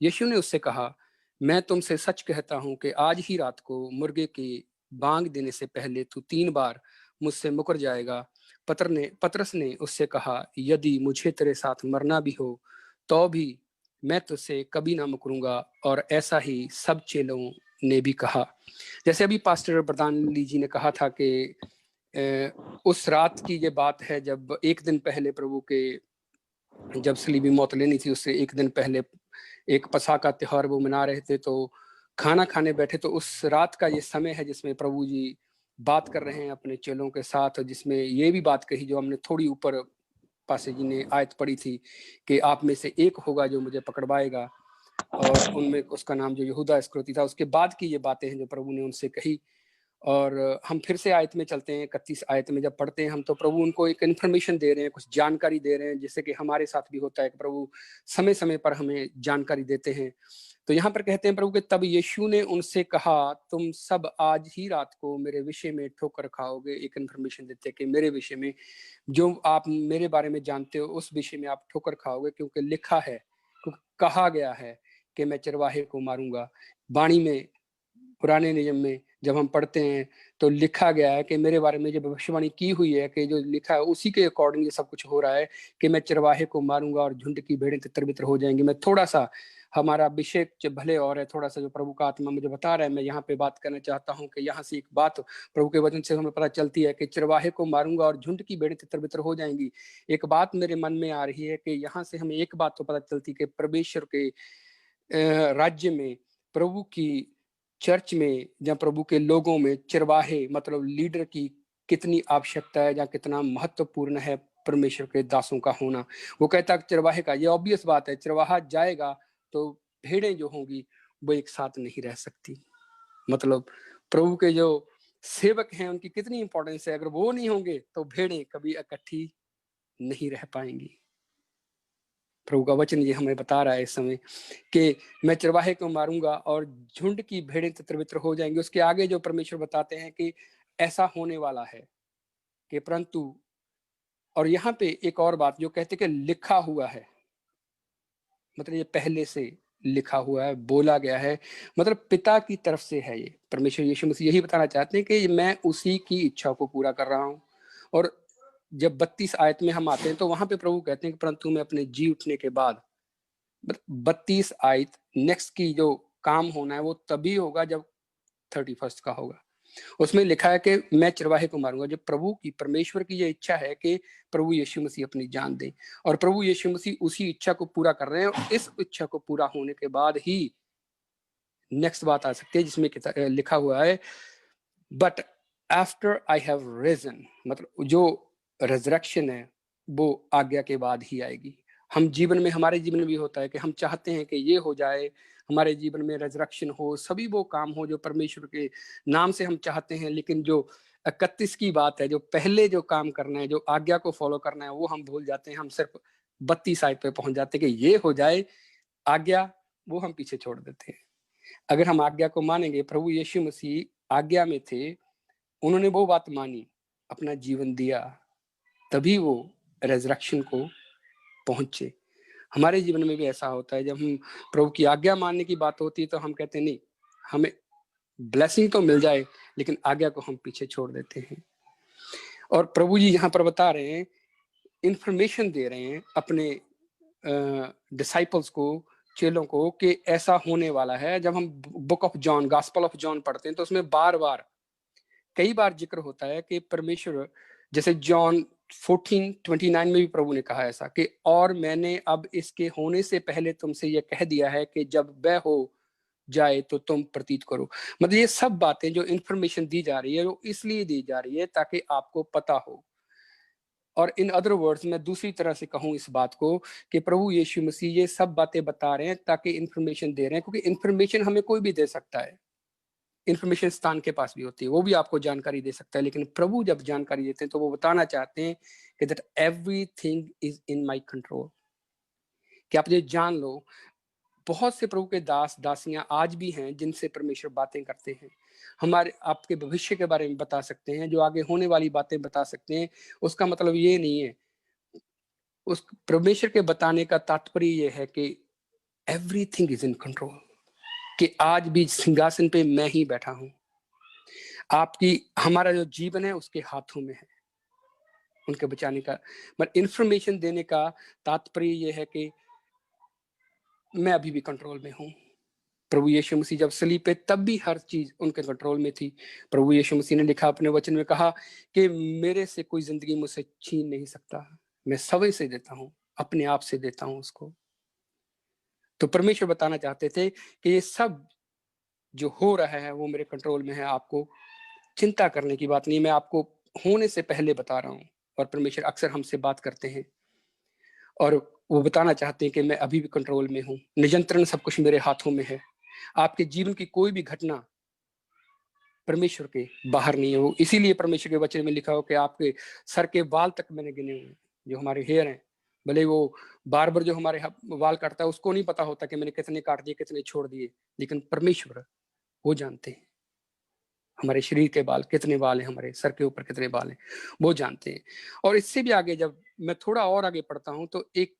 यीशु ने उससे कहा, मैं तुमसे सच कहता हूं कि आज ही रात को मुर्गे के बांग देने से पहले तू 3 बार मुझसे मुकर जाएगा। पतरस ने उससे कहा, यदि मुझे तेरे साथ मरना भी हो तो भी मैं तुझसे कभी ना मुकरूंगा। और ऐसा ही सब चेलों ने भी कहा। जैसे अभी पास्टर बरदान जी ने कहा था कि उस रात की ये बात है जब एक दिन पहले प्रभु के जब सलीबी मौत लेनी थी, उससे एक दिन पहले एक पसा का त्योहार वो मना रहे थे, तो खाना खाने बैठे। तो उस रात का ये समय है जिसमें प्रभु जी बात कर रहे हैं अपने चेलों के साथ, जिसमें ये भी बात कही जो हमने थोड़ी ऊपर पासे जी ने आयत पढ़ी थी कि आप में से एक होगा जो मुझे पकड़वाएगा, और उनमें उसका नाम जो यहूदा इस्करियोती था। उसके बाद की ये बातें हैं जो प्रभु ने उनसे कही। और हम फिर से आयत में चलते हैं। 31 आयत में जब पढ़ते हैं हम, तो प्रभु उनको एक इन्फॉर्मेशन दे रहे हैं, कुछ जानकारी दे रहे हैं, जिससे कि हमारे साथ भी होता है कि प्रभु समय समय पर हमें जानकारी देते हैं। तो यहाँ पर कहते हैं प्रभु के तब यीशु ने उनसे कहा, तुम सब आज ही रात को मेरे विषय में ठोकर खाओगे। एक इन्फॉर्मेशन देते हैं कि मेरे विषय में, जो आप मेरे बारे में जानते हो उस विषय में आप ठोकर खाओगे, क्योंकि लिखा है, क्योंकि कहा गया है कि मैं चरवाहे को मारूंगा। वाणी में पुराने नियम में जब हम पढ़ते हैं तो लिखा गया है कि मेरे बारे में जो भविष्यवाणी की हुई है कि जो लिखा है उसी के अकॉर्डिंग ये सब कुछ हो रहा है कि मैं चरवाहे को मारूंगा और झुंड की भेड़ें तितर बितर हो जाएंगी। मैं थोड़ा सा, हमारा विषय भले और है, थोड़ा सा जो प्रभु का आत्मा मुझे बता रहा है मैं यहाँ पे बात करना चाहता हूँ कि यहाँ से एक बात प्रभु के वचन से हमें पता चलती है कि चरवाहे को मारूंगा और झुंड की भेड़ें तितर बितर हो जाएंगी। एक बात मेरे मन में आ रही है कि यहाँ से हमें एक बात तो पता चलती है कि परमेश्वर के राज्य में, प्रभु की चर्च में या प्रभु के लोगों में चरवाहे मतलब लीडर की कितनी आवश्यकता है या कितना महत्वपूर्ण है परमेश्वर के दासों का होना। वो कहता है चरवाहे का, ये ऑब्वियस बात है, चरवाहा जाएगा तो भेड़ें जो होंगी वो एक साथ नहीं रह सकती। मतलब प्रभु के जो सेवक हैं उनकी कितनी इंपॉर्टेंस है, अगर वो नहीं होंगे तो भेड़ें कभी इकट्ठी नहीं रह पाएंगी। प्रभु का वचन ये हमें बता रहा है इस समय कि मैं चरवाहे को मारूंगा और झुंड की भेड़ें तितर बितर हो जाएंगी। उसके आगे जो परमेश्वर बताते हैं कि ऐसा होने वाला है कि परंतु, और यहाँ पे एक और बात जो कहते कि लिखा हुआ है, मतलब ये पहले से लिखा हुआ है, बोला गया है, मतलब पिता की तरफ से है। ये परमेश्वर यीशु मसीह यही बताना चाहते हैं कि मैं उसी की इच्छा को पूरा कर रहा हूँ। और जब 32 आयत में हम आते हैं तो वहां पे प्रभु कहते हैं कि परंतु मैं अपने जी उठने के बाद, 32 आयत नेक्स्ट की जो काम होना है वो तभी होगा जब 31 का होगा। उसमें लिखा है कि मैं चरवाहे को मारूंगा। जब प्रभु की, परमेश्वर की ये इच्छा है कि प्रभु यीशु मसीह अपनी जान दे, और प्रभु यीशु मसीह उसी इच्छा को पूरा कर रहे हैं। और इस इच्छा को पूरा होने के बाद ही नेक्स्ट बात आ सकती है जिसमें लिखा हुआ है but after I have reason, मतलब जो रेजरेक्शन है वो आज्ञा के बाद ही आएगी। हम जीवन में, हमारे जीवन में भी होता है कि हम चाहते हैं कि ये हो जाए, हमारे जीवन में रेजरेक्शन हो, सभी वो काम हो जो परमेश्वर के नाम से हम चाहते हैं, लेकिन जो 31 की बात है, जो पहले जो काम करना है, जो आज्ञा को फॉलो करना है, वो हम भूल जाते हैं। हम सिर्फ 32 आयत पे पहुंच जाते हैं कि ये हो जाए, आज्ञा वो हम पीछे छोड़ देते हैं। अगर हम आज्ञा को मानेंगे, प्रभु यीशु मसीह आज्ञा में थे, उन्होंने वो बात मानी, अपना जीवन दिया, तभी वो रेजरेक्शन को पहुंचे। हमारे जीवन में भी ऐसा होता है, जब हम प्रभु की आज्ञा मानने की बात होती है तो हम कहते हैं नहीं, हमें ब्लेसिंग तो मिल जाए, लेकिन आज्ञा को हम पीछे छोड़ देते हैं। और प्रभु जी यहाँ पर बता रहे हैं, इंफॉर्मेशन दे रहे हैं अपने डिसाइपल्स को, चेलों को, कि ऐसा होने वाला है। जब हम book of John, gospel of John पढ़ते हैं तो उसमें बार बार, कई बार जिक्र होता है कि परमेश्वर, जैसे जॉन 14:29 में भी प्रभु ने कहा ऐसा कि और मैंने अब इसके होने से पहले तुमसे यह कह दिया है कि जब वह हो जाए तो तुम प्रतीत करो। मतलब ये सब बातें जो इंफॉर्मेशन दी जा रही है वो इसलिए दी जा रही है ताकि आपको पता हो। और इन अदर वर्ड्स में दूसरी तरह से कहूँ इस बात को कि प्रभु यीशु मसीह ये सब बातें बता रहे हैं ताकि इंफॉर्मेशन दे रहे हैं, क्योंकि इंफॉर्मेशन हमें कोई भी दे सकता है। इंफॉर्मेशन स्थान के पास भी होती है, वो भी आपको जानकारी दे सकता है, लेकिन प्रभु जब जानकारी देते हैं तो वो बताना चाहते हैं कि that everything is in my control, कि आप ये जान लो। बहुत से प्रभु के दास दासियां आज भी हैं जिनसे परमेश्वर बातें करते हैं, हमारे आपके भविष्य के बारे में बता सकते हैं, जो आगे होने वाली बातें बता सकते हैं। उसका मतलब ये नहीं है, उस परमेश्वर के बताने का तात्पर्य ये है कि एवरीथिंग इज इन कंट्रोल, कि आज भी सिंहासन पे मैं ही बैठा हूं। आपकी, हमारा जो जीवन है उसके हाथों में है, उनके बचाने का, मतलब इंफॉर्मेशन देने का तात्पर्य यह है कि मैं अभी भी कंट्रोल में हूं। प्रभु यीशु मसीह जब सलीब पे, तब भी हर चीज उनके कंट्रोल में थी। प्रभु यीशु मसीह ने लिखा अपने वचन में, कहा कि मेरे से कोई जिंदगी मुझसे छीन नहीं सकता, मैं सभी से देता हूं, अपने आप से देता हूं उसको। तो परमेश्वर बताना चाहते थे कि ये सब जो हो रहा है वो मेरे कंट्रोल में है, आपको चिंता करने की बात नहीं, मैं आपको होने से पहले बता रहा हूँ। और परमेश्वर अक्सर हमसे बात करते हैं और वो बताना चाहते हैं कि मैं अभी भी कंट्रोल में हूँ, नियंत्रण सब कुछ मेरे हाथों में है। आपके जीवन की कोई भी घटना परमेश्वर के बाहर नहीं है। वो इसीलिए परमेश्वर के वचन में लिखा हो कि आपके सर के बाल तक मैंने गिने हुए, जो हमारे हेयर हैं, भले वो बार जो हमारे बाल काटता है उसको नहीं पता होता कि मैंने कितने काट दिए, कितने छोड़ दिए, लेकिन परमेश्वर वो जानते हैं हमारे शरीर के बाल, कितने बाल हैं, हमारे सर के ऊपर कितने बाल हैं, वो जानते हैं। और इससे भी आगे जब मैं थोड़ा और आगे पढ़ता हूँ तो एक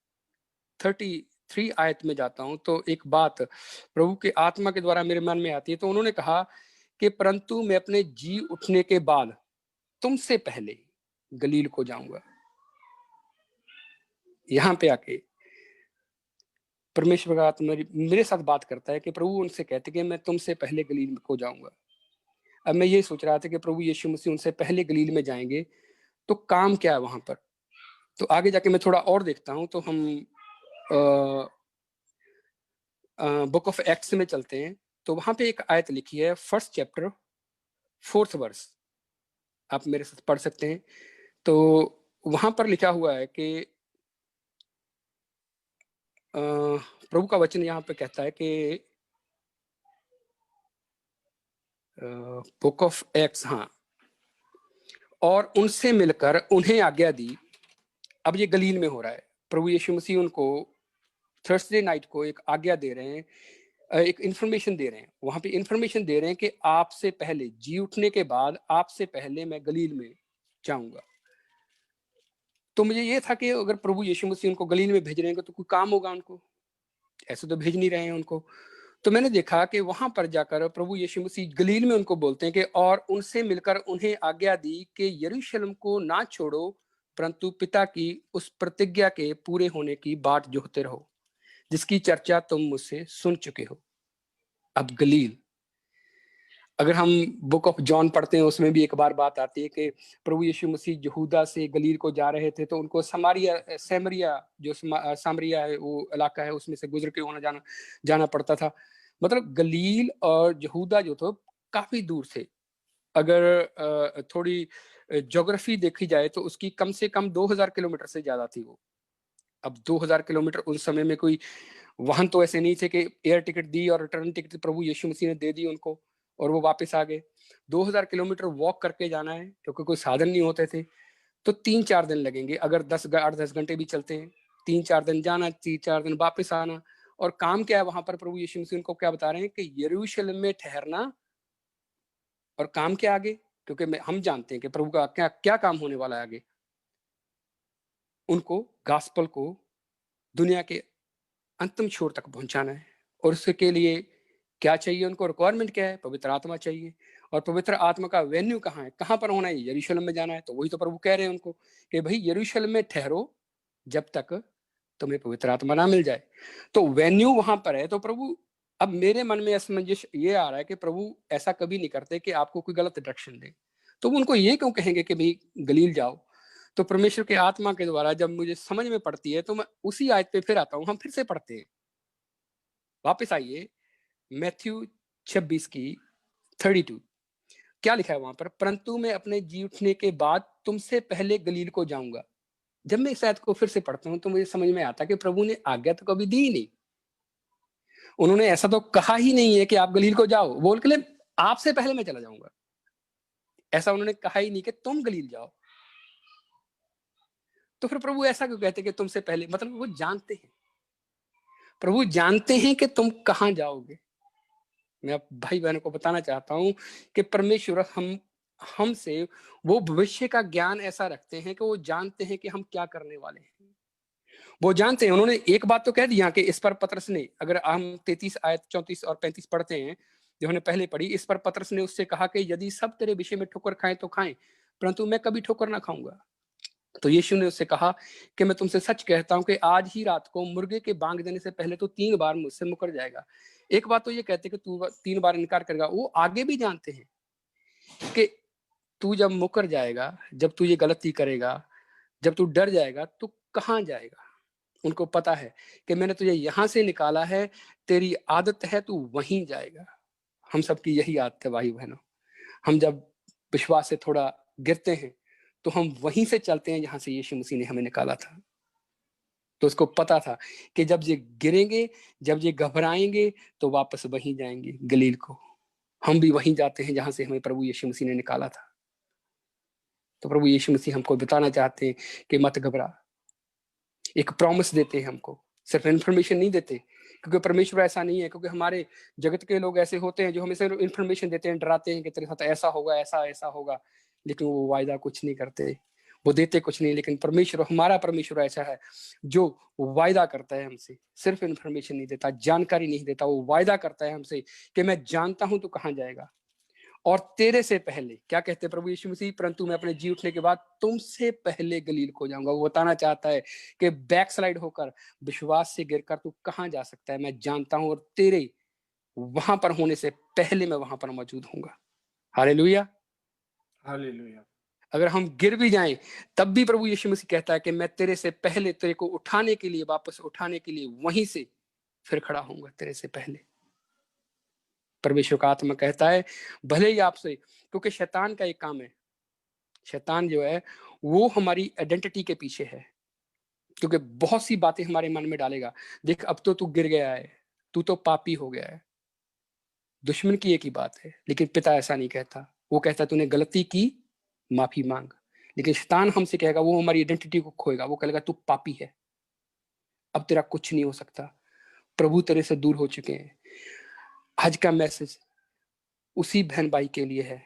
33 आयत में जाता हूँ तो एक बात प्रभु के आत्मा के द्वारा मेरे मन में आती है। तो उन्होंने कहा कि परंतु मैं अपने जी उठने के बाद तुमसे पहले गलील को जाऊंगा। यहां पे आके परमेश्वर का आत्मा मेरे साथ बात करता है कि प्रभु उनसे कहते कि मैं तुमसे पहले गलील को जाऊंगा। अब मैं ये सोच रहा था कि प्रभु यीशु मसीह उनसे पहले गलील में जाएंगे तो काम क्या है वहां पर। तो आगे जाके मैं थोड़ा और देखता हूं तो हम बुक ऑफ एक्ट्स में चलते हैं। तो वहां पे एक आयत लिखी है, 1 चैप्टर 4th वर्स, आप मेरे साथ पढ़ सकते हैं। तो वहां पर लिखा हुआ है कि प्रभु का वचन यहाँ पे कहता है कि बुक ऑफ एक्ट्स, हाँ, और उनसे मिलकर उन्हें आज्ञा दी। अब ये गलील में हो रहा है। प्रभु यीशु मसीह उनको थर्सडे नाइट को एक आज्ञा दे रहे हैं, एक इंफॉर्मेशन दे रहे हैं। वहां पे इंफॉर्मेशन दे रहे हैं कि आपसे पहले, जी उठने के बाद आपसे पहले मैं गलील में जाऊंगा। तो मुझे ये था कि अगर प्रभु यीशु मसीह उनको गलील में भेज रहे हैं तो कोई काम होगा उनको, ऐसे तो भेज नहीं रहे हैं उनको। तो मैंने देखा कि वहां पर जाकर प्रभु यीशु मसीह गलील में उनको बोलते हैं कि और उनसे मिलकर उन्हें आज्ञा दी कि यरूशलेम को ना छोड़ो, परंतु पिता की उस प्रतिज्ञा के पूरे होने की बाट जोहते रहो, जिसकी चर्चा तुम मुझसे सुन चुके हो। अब गलील, अगर हम बुक ऑफ जॉन पढ़ते हैं उसमें भी एक बार बात आती है कि प्रभु यीशु मसीह यहूदा से गलील को जा रहे थे तो उनको सामरिया जो सामरिया है वो इलाका है उसमें से गुजर के होना जाना पड़ता था। मतलब गलील और यहूदा जो थे काफी दूर थे। अगर थोड़ी ज्योग्राफी देखी जाए तो उसकी कम से कम 2000 किलोमीटर से ज्यादा थी वो। अब 2000 किलोमीटर उस समय में कोई वाहन तो ऐसे नहीं थे कि एयर टिकट दी और रिटर्न टिकट प्रभु यीशु मसीह ने दे दी उनको और वो वापस आ गए। 2000 किलोमीटर वॉक करके जाना है क्योंकि कोई साधन नहीं होते थे, तो 3-4 दिन लगेंगे। अगर 8-10 घंटे भी चलते हैं, 3-4 दिन जाना, 3-4 दिन वापस आना। और काम क्या है वहां पर, प्रभु यीशु मसीह उनको क्या बता रहे हैं कि यरूशलेम में ठहरना। और काम क्या आगे, क्योंकि हम जानते हैं कि प्रभु का क्या क्या काम होने वाला है आगे। उनको गॉस्पेल को दुनिया के अंतिम छोर तक पहुंचाना है। और उसके लिए क्या चाहिए उनको, रिक्वायरमेंट क्या है, पवित्र आत्मा चाहिए। और पवित्र आत्मा का वेन्यू कहाँ है, कहाँ पर होना है, यरूशलेम में जाना है। तो वही तो प्रभु कह रहे हैं उनको कि भाई यरूशलेम में ठहरो जब तक तुम्हें पवित्र आत्मा ना मिल जाए। तो वेन्यू वहां पर है। तो प्रभु, अब मेरे मन में असमंजस ये आ रहा है कि प्रभु ऐसा कभी नहीं करते कि आपको कोई गलत डायरेक्शन दे, तो उनको ये क्यों कहेंगे कि भाई गलील जाओ। तो परमेश्वर के आत्मा के द्वारा जब मुझे समझ में पड़ती है तो मैं उसी आयत पे फिर आता हूँ। हम फिर से पढ़ते हैं, वापस आइए मैथ्यू 26 की 32। क्या लिखा है वहां पर, परंतु मैं अपने जी उठने के बाद तुमसे पहले गलील को जाऊंगा। जब मैं इस आयत को फिर से पढ़ता हूं तो मुझे समझ में आता कि प्रभु ने आज्ञा तो कभी दी ही नहीं। उन्होंने ऐसा तो कहा ही नहीं है कि आप गलील को जाओ, बोल के लिए आपसे पहले मैं चला जाऊंगा, ऐसा उन्होंने कहा ही नहीं कि तुम गलील जाओ। तो फिर प्रभु ऐसा क्यों कहते कि तुमसे पहले, मतलब वो जानते हैं, प्रभु जानते हैं कि तुम कहां जाओगे। मैं भाई बहनों को बताना चाहता हूं कि परमेश्वर हमसे वो भविष्य का ज्ञान ऐसा रखते हैं कि वो जानते हैं कि हम क्या करने वाले हैं। वो जानते हैं। उन्होंने एक बात तो कह दी यहाँ कि इस पर पतरस ने, अगर हम 33 आयत 34 और 35 पढ़ते हैं जो हमने पहले पढ़ी, इस पर पतरस ने उससे कहा कि यदि सब तेरे विषय में ठोकर खाएं तो खाएं, परंतु मैं कभी ठोकर ना खाऊंगा। तो यीशु ने उससे कहा कि मैं तुमसे सच कहता हूं कि आज ही रात को मुर्गे के बांग देने से पहले तो 3 बार मुझसे मुकर जाएगा। एक बात तो ये कहते कि तू 3 बार इनकार करेगा। वो आगे भी जानते हैं कि तू जब मुकर जाएगा, जब तू ये गलती करेगा, जब तू डर जाएगा तो कहां जाएगा। उनको पता है कि मैंने तुझे यहां से निकाला है, तेरी आदत है तू वहीं जाएगा। हम सबकी यही आदत है भाई बहनों। हम जब विश्वास से थोड़ा गिरते हैं तो हम वहीं से चलते हैं जहां से यीशु मसीह ने हमें निकाला था। तो उसको पता था कि जब ये गिरेंगे, जब ये घबराएंगे तो वापस वहीं जाएंगे गलील को। हम भी वहीं जाते हैं जहां से हमें प्रभु यीशु मसीह ने निकाला था। तो प्रभु यीशु मसीह हमको बताना चाहते हैं कि मत घबरा। एक प्रॉमिस देते हैं हमको, सिर्फ इन्फॉर्मेशन नहीं देते, क्योंकि परमेश्वर ऐसा नहीं है। क्योंकि हमारे जगत के लोग ऐसे होते हैं जो हमें सिर्फ इन्फॉर्मेशन देते हैं, डराते हैं कि तेरे साथ ऐसा होगा, ऐसा ऐसा होगा, लेकिन वो वायदा कुछ नहीं करते, वो देते कुछ नहीं। लेकिन परमेश्वर, हमारा परमेश्वर ऐसा है जो वायदा करता है हमसे, सिर्फ इन्फॉर्मेशन नहीं देता, जानकारी नहीं देता, वो वायदा करता है हमसे कि मैं जानता हूं तो कहां जाएगा। और तेरे से पहले, क्या कहते हैं प्रभु यीशु मसीह, परंतु मैं अपने जी उठने के बाद तुमसे पहले गलील को जाऊंगा। वो बताना चाहता है कि बैकस्लाइड होकर, विश्वास से गिरकर तू कहां जा सकता है, मैं जानता हूं, और तेरे वहां पर होने से पहले मैं वहां पर मौजूद होऊंगा। हालेलुया। हालेलुया। अगर हम गिर भी जाएं तब भी प्रभु यीशु मसीह कहता है कि मैं तेरे से पहले, तेरे को उठाने के लिए, वापस उठाने के लिए वहीं से फिर खड़ा होऊंगा तेरे से पहले। परमेश्वर का आत्मा कहता है भले ही आपसे, क्योंकि शैतान का एक काम है, शैतान जो है वो हमारी आइडेंटिटी के पीछे है, क्योंकि बहुत सी बातें हमारे मन में डालेगा। देख अब तो तू गिर गया है, तू तो पापी हो गया है। दुश्मन की एक ही बात है, लेकिन पिता ऐसा नहीं कहता। वो कहता तूने गलती की, माफी मांग। लेकिन शैतान हमसे कहेगा, वो हमारी आइडेंटिटी को खोएगा, वो कहेगा तू पापी है, अब तेरा कुछ नहीं हो सकता, प्रभु तेरे से दूर हो चुके हैं। आज का मैसेज उसी बहन भाई के लिए है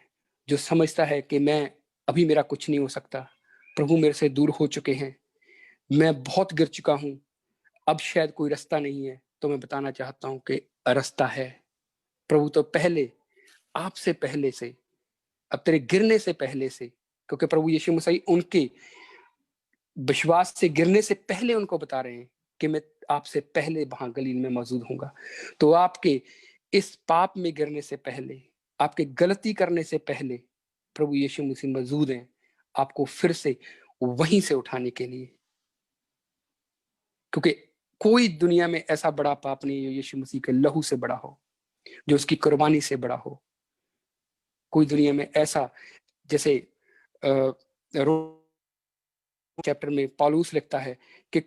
जो समझता है कि मैं अभी, मेरा कुछ नहीं हो सकता, प्रभु मेरे से दूर हो चुके हैं, मैं बहुत गिर चुका हूं, अब शायद कोई रास्ता नहीं है। तो मैं बताना चाहता हूं कि रास्ता है। प्रभु तो पहले, आपसे पहले से, अब तेरे गिरने से पहले से, क्योंकि प्रभु यीशु मसीह उनके विश्वास से गिरने से पहले उनको बता रहे हैं कि मैं आपसे पहले वहां गलील में मौजूद हूंगा। तो आपके इस पाप में गिरने से पहले, आपके गलती करने से पहले प्रभु यीशु मसीह मौजूद हैं आपको फिर से वहीं से उठाने के लिए। क्योंकि कोई दुनिया में ऐसा बड़ा पाप नहीं है जो यीशु मसीह के लहू से बड़ा हो, जो उसकी कुर्बानी से बड़ा हो। कोई दुनिया में ऐसा, जैसे चैप्टर में पौलुस लिखता है कि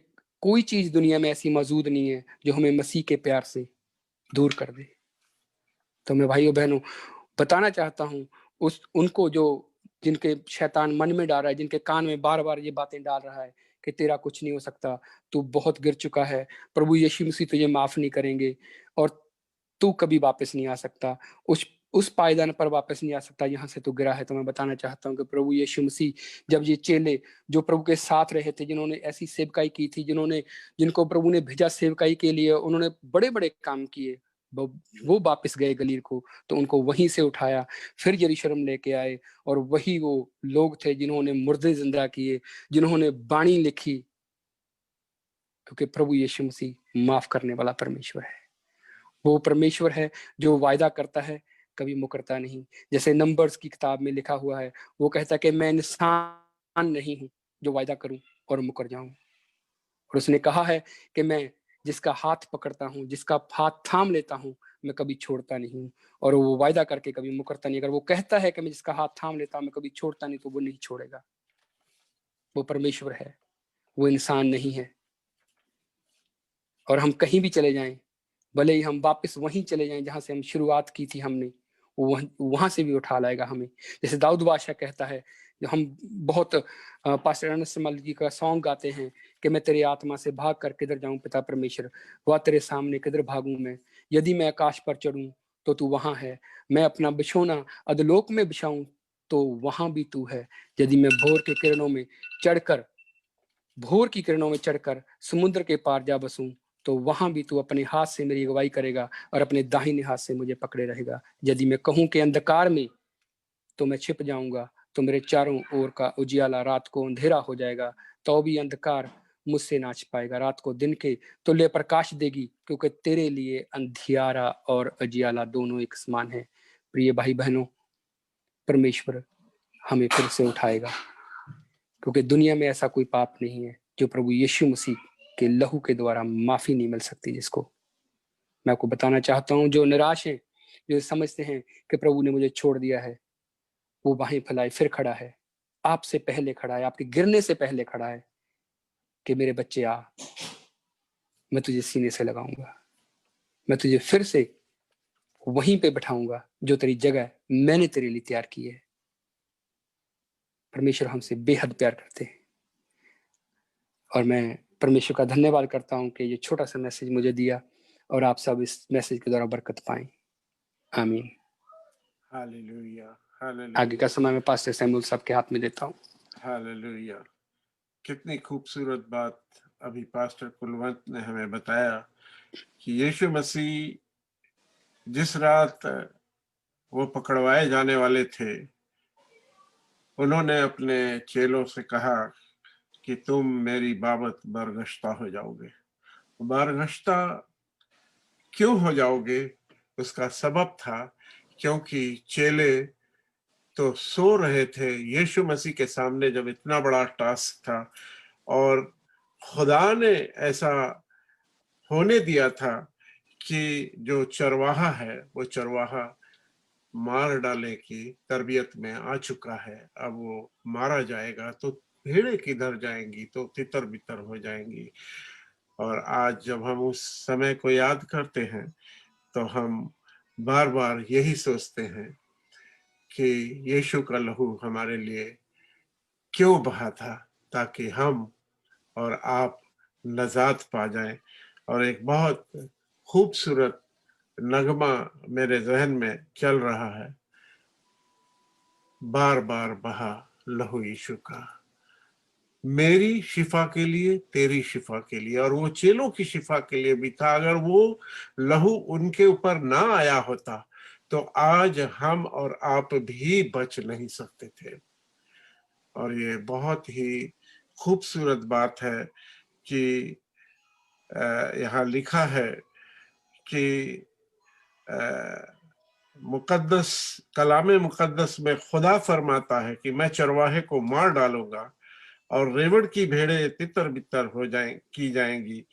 कोई चीज दुनिया में ऐसी मौजूद नहीं है जो हमें मसीह के प्यार से दूर कर दे। तो मैं भाइयों बहनों बताना चाहता हूं उनको जो, जिनके शैतान मन में डाल रहा है, जिनके कान में बार बार ये बातें डाल रहा है कि तेरा कुछ नहीं हो सकता, तू बहुत गिर चुका है, प्रभु यीशु मसीह तुझे माफ नहीं करेंगे, और तू कभी वापस नहीं आ सकता, उस पायदान पर वापस नहीं आ सकता यहाँ से तू गिरा है। तो मैं बताना चाहता हूँ कि प्रभु यीशु मसीह, जब ये चेले जो प्रभु के साथ रहे थे, जिन्होंने ऐसी सेवकाई की थी, जिनको प्रभु ने भेजा सेवकाई के लिए, उन्होंने बड़े बड़े काम किए, वो वापस गए गलील को, तो उनको वहीं से उठाया, फिर यरूशलेम लेके आए, और वही वो लोग थे जिन्होंने मुर्दे जिंदा किए, जिन्होंने बाणी लिखी, क्योंकि प्रभु यीशु मसीह माफ करने वाला परमेश्वर है। वो परमेश्वर है जो वायदा करता है, कभी मुकरता नहीं। जैसे नंबर्स की किताब में लिखा हुआ है, वो कहता है कि मैं इंसान नहीं हूं जो वायदा करूं और मुकर जाऊं। और उसने कहा है कि मैं जिसका हाथ पकड़ता हूं, जिसका हाथ थाम लेता हूं, मैं कभी छोड़ता नहीं। और वो वायदा करके कभी मुकरता नहीं। अगर वो कहता है कि मैं जिसका हाथ थाम लेता हूं, मैं कभी छोड़ता नहीं, तो वो नहीं छोड़ेगा। वो परमेश्वर है, वो इंसान नहीं है। और हम कहीं भी चले जाएं, भले ही हम वापस वहीं चले जाएं जहां से हम शुरुआत की थी हमने, वहां से भी उठा लाएगा हमें। जैसे दाऊद बादशाह कहता है, जो हम बहुत पास्टर अनस मल जी का सॉन्ग गाते हैं कि मैं तेरी आत्मा से भाग कर किधर जाऊं पिता परमेश्वर, वह तेरे सामने किधर भागूं मैं, यदि मैं आकाश पर चढ़ूं तो तू वहां है, मैं अपना बिछोना अधलोक में बिछाऊं तो वहां भी तू है, यदि मैं भोर की किरणों में चढ़कर समुद्र के पार जा बसूं तो वहां भी तू अपने हाथ से मेरी अगुवाई करेगा और अपने दाहिने हाथ से मुझे पकड़े रहेगा। यदि मैं कहूं कि अंधकार में, तो मैं छिप जाऊंगा, तो मेरे चारों ओर का उजियाला रात को अंधेरा हो जाएगा, तो भी अंधकार मुझसे ना छिपाएगा। रात को दिन के तुल्य प्रकाश देगी, क्योंकि तेरे लिए अंधियारा और उजियाला दोनों एक समान है। प्रिय भाई बहनों, परमेश्वर हमें फिर से उठाएगा, क्योंकि दुनिया में ऐसा कोई पाप नहीं है जो प्रभु यीशु मसीह के लहू के द्वारा माफी नहीं मिल सकती। जिसको मैं आपको बताना चाहता हूं, जो निराश हैं, जो समझते हैं कि प्रभु ने मुझे छोड़ दिया है, वो बाहें फैलाए फिर खड़ा है, आपसे पहले खड़ा है, आपके गिरने से पहले खड़ा है कि मेरे बच्चे आ, मैं तुझे सीने से लगाऊंगा, मैं तुझे फिर से वहीं पे बैठाऊंगा जो तेरी जगह मैंने तेरे लिए तैयार की है। परमेश्वर हमसे बेहद प्यार करते हैं, और मैं परमेश्वर का धन्यवाद करता हूं कि ये छोटा सा मैसेज मुझे दिया, और आप सब इस मैसेज के द्वारा बरकत पाएं। आमीन। हालेलुया, आगे हालेलुया, का समय मैं पास्टर सैमुअल साहब के हाथ में देता हूं। हालेलुया। कितनी खूबसूरत बात अभी पास्टर कुलवंत ने हमें बताया कि यीशु मसीह जिस रात वो पकड़वाए जाने वाले थे, उन्होंने अपने चेलों से कहा कि तुम मेरी बाबत बरगश्ता हो जाओगे। बरगश्ता क्यों हो जाओगे? उसका सबब था क्योंकि चेले तो सो रहे थे यीशु मसीह के सामने जब इतना बड़ा टास्क था, और खुदा ने ऐसा होने दिया था कि जो चरवाहा है वो चरवाहा मार डालने की तरबियत में आ चुका है। अब वो मारा जाएगा तो भेड़ें किधर जाएंगी, तो तितर बितर हो जाएंगी। और आज जब हम उस समय को याद करते हैं तो हम बार बार यही सोचते हैं कि यीशु का लहू हमारे लिए क्यों बहा था, ताकि हम और आप नजात पा जाएं। और एक बहुत खूबसूरत नगमा मेरे जहन में चल रहा है, बार बार बहा लहू यीशु का, मेरी शिफा के लिए, तेरी शिफा के लिए। और वो चेलों की शिफा के लिए भी था। अगर वो लहू उनके ऊपर ना आया होता तो आज हम और आप भी बच नहीं सकते थे। और ये बहुत ही खूबसूरत बात है कि यहाँ लिखा है कि मुकद्दस कलाम मुकद्दस में खुदा फरमाता है कि मैं चरवाहे को मार डालूंगा और रेवड़ की भेड़ें तितर बितर हो जाएंगी,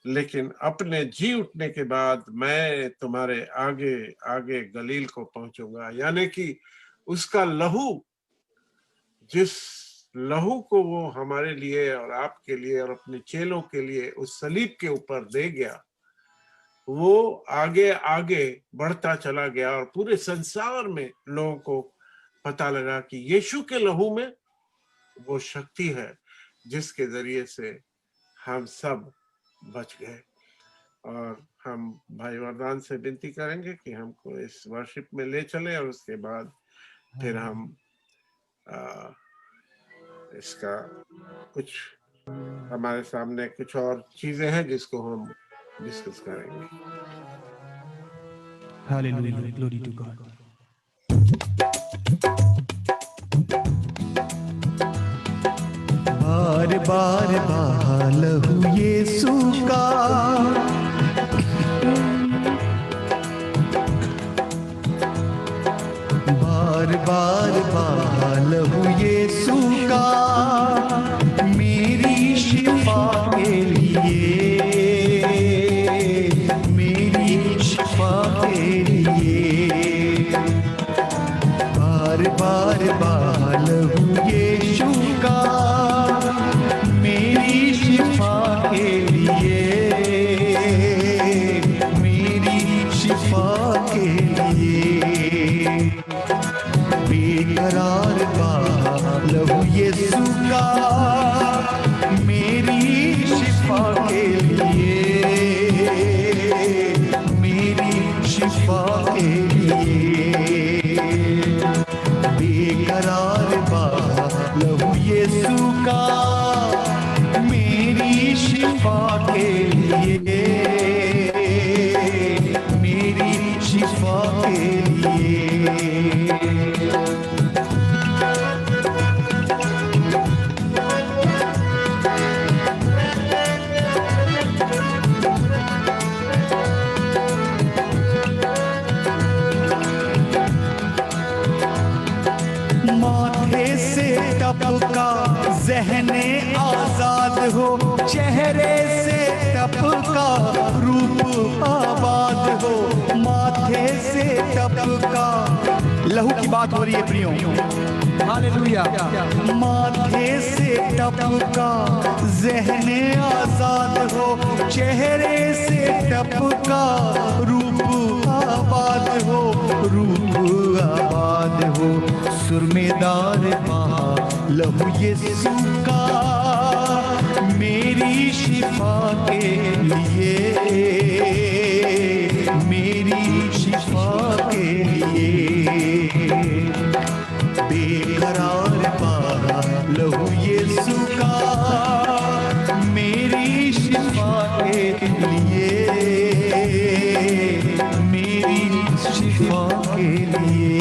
लेकिन अपने जी उठने के बाद मैं तुम्हारे आगे आगे गलील को पहुंचूंगा। यानी कि उसका लहू, जिस लहू को वो हमारे लिए और आपके लिए और अपने चेलों के लिए उस सलीब के ऊपर दे गया, वो आगे आगे बढ़ता चला गया और पूरे संसार में लोगों को पता लगा कि यीशु के लहू में वो शक्ति है जिसके जरिए से हम सब बच गए। और हम भाई वरदान से विनती करेंगे कि हमको इस वर्शिप में ले चले, और उसके बाद फिर हम इसका कुछ हमारे सामने कुछ और चीजें हैं जिसको हम डिस्कस करेंगे। Hallelujah, glory to God. बार बार बहा लहू यीशु का, बार बार बहा लहू यीशु का, मेरी शिफा के लिए, मेरी शिफा के लिए। बार बार बहा लहू यीशु का, मेरी शिफा के लिए, मेरी शिफा के लिए। बेकरार बहा लहू यीशु का, मेरी शिफा के लिए, मेरी शिफा के लिए। बेकरार बहा लहू यीशु का, मेरी शिफा के लिए, मेरी शिफा के लिए। माथे से टपका ज़हने आजाद हो, चेहरे से टपका रूप आबाद हो। माथे से टपका, लहू की बात हो रही है प्रियो, हालेलुया। माथे से टपका ज़हने आजाद हो, चेहरे से टपका रूप आबाद हो, रूप आबाद हो। सुरमेदार बहा लहू यीशु का, मेरी शिफा के लिए, मेरी शिफा के लिए। बेकरार बहा लहू यीशु का, मेरी शिफा के लिए, मेरी शिफा के लिए।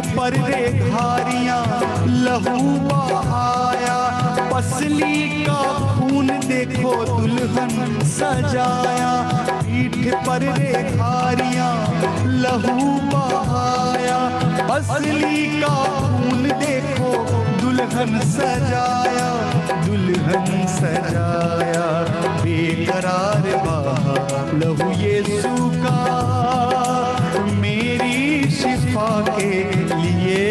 पर रेखारियां लहू बहाया, पसली का खून देखो दुल्हन सजाया। पीठ पर रेखारियां लहू बहाया, पसली का खून देखो दुल्हन सजाया, दुल्हन सजाया। बेकरार बहा लहू यीशु का मेरी शिफा के लिए,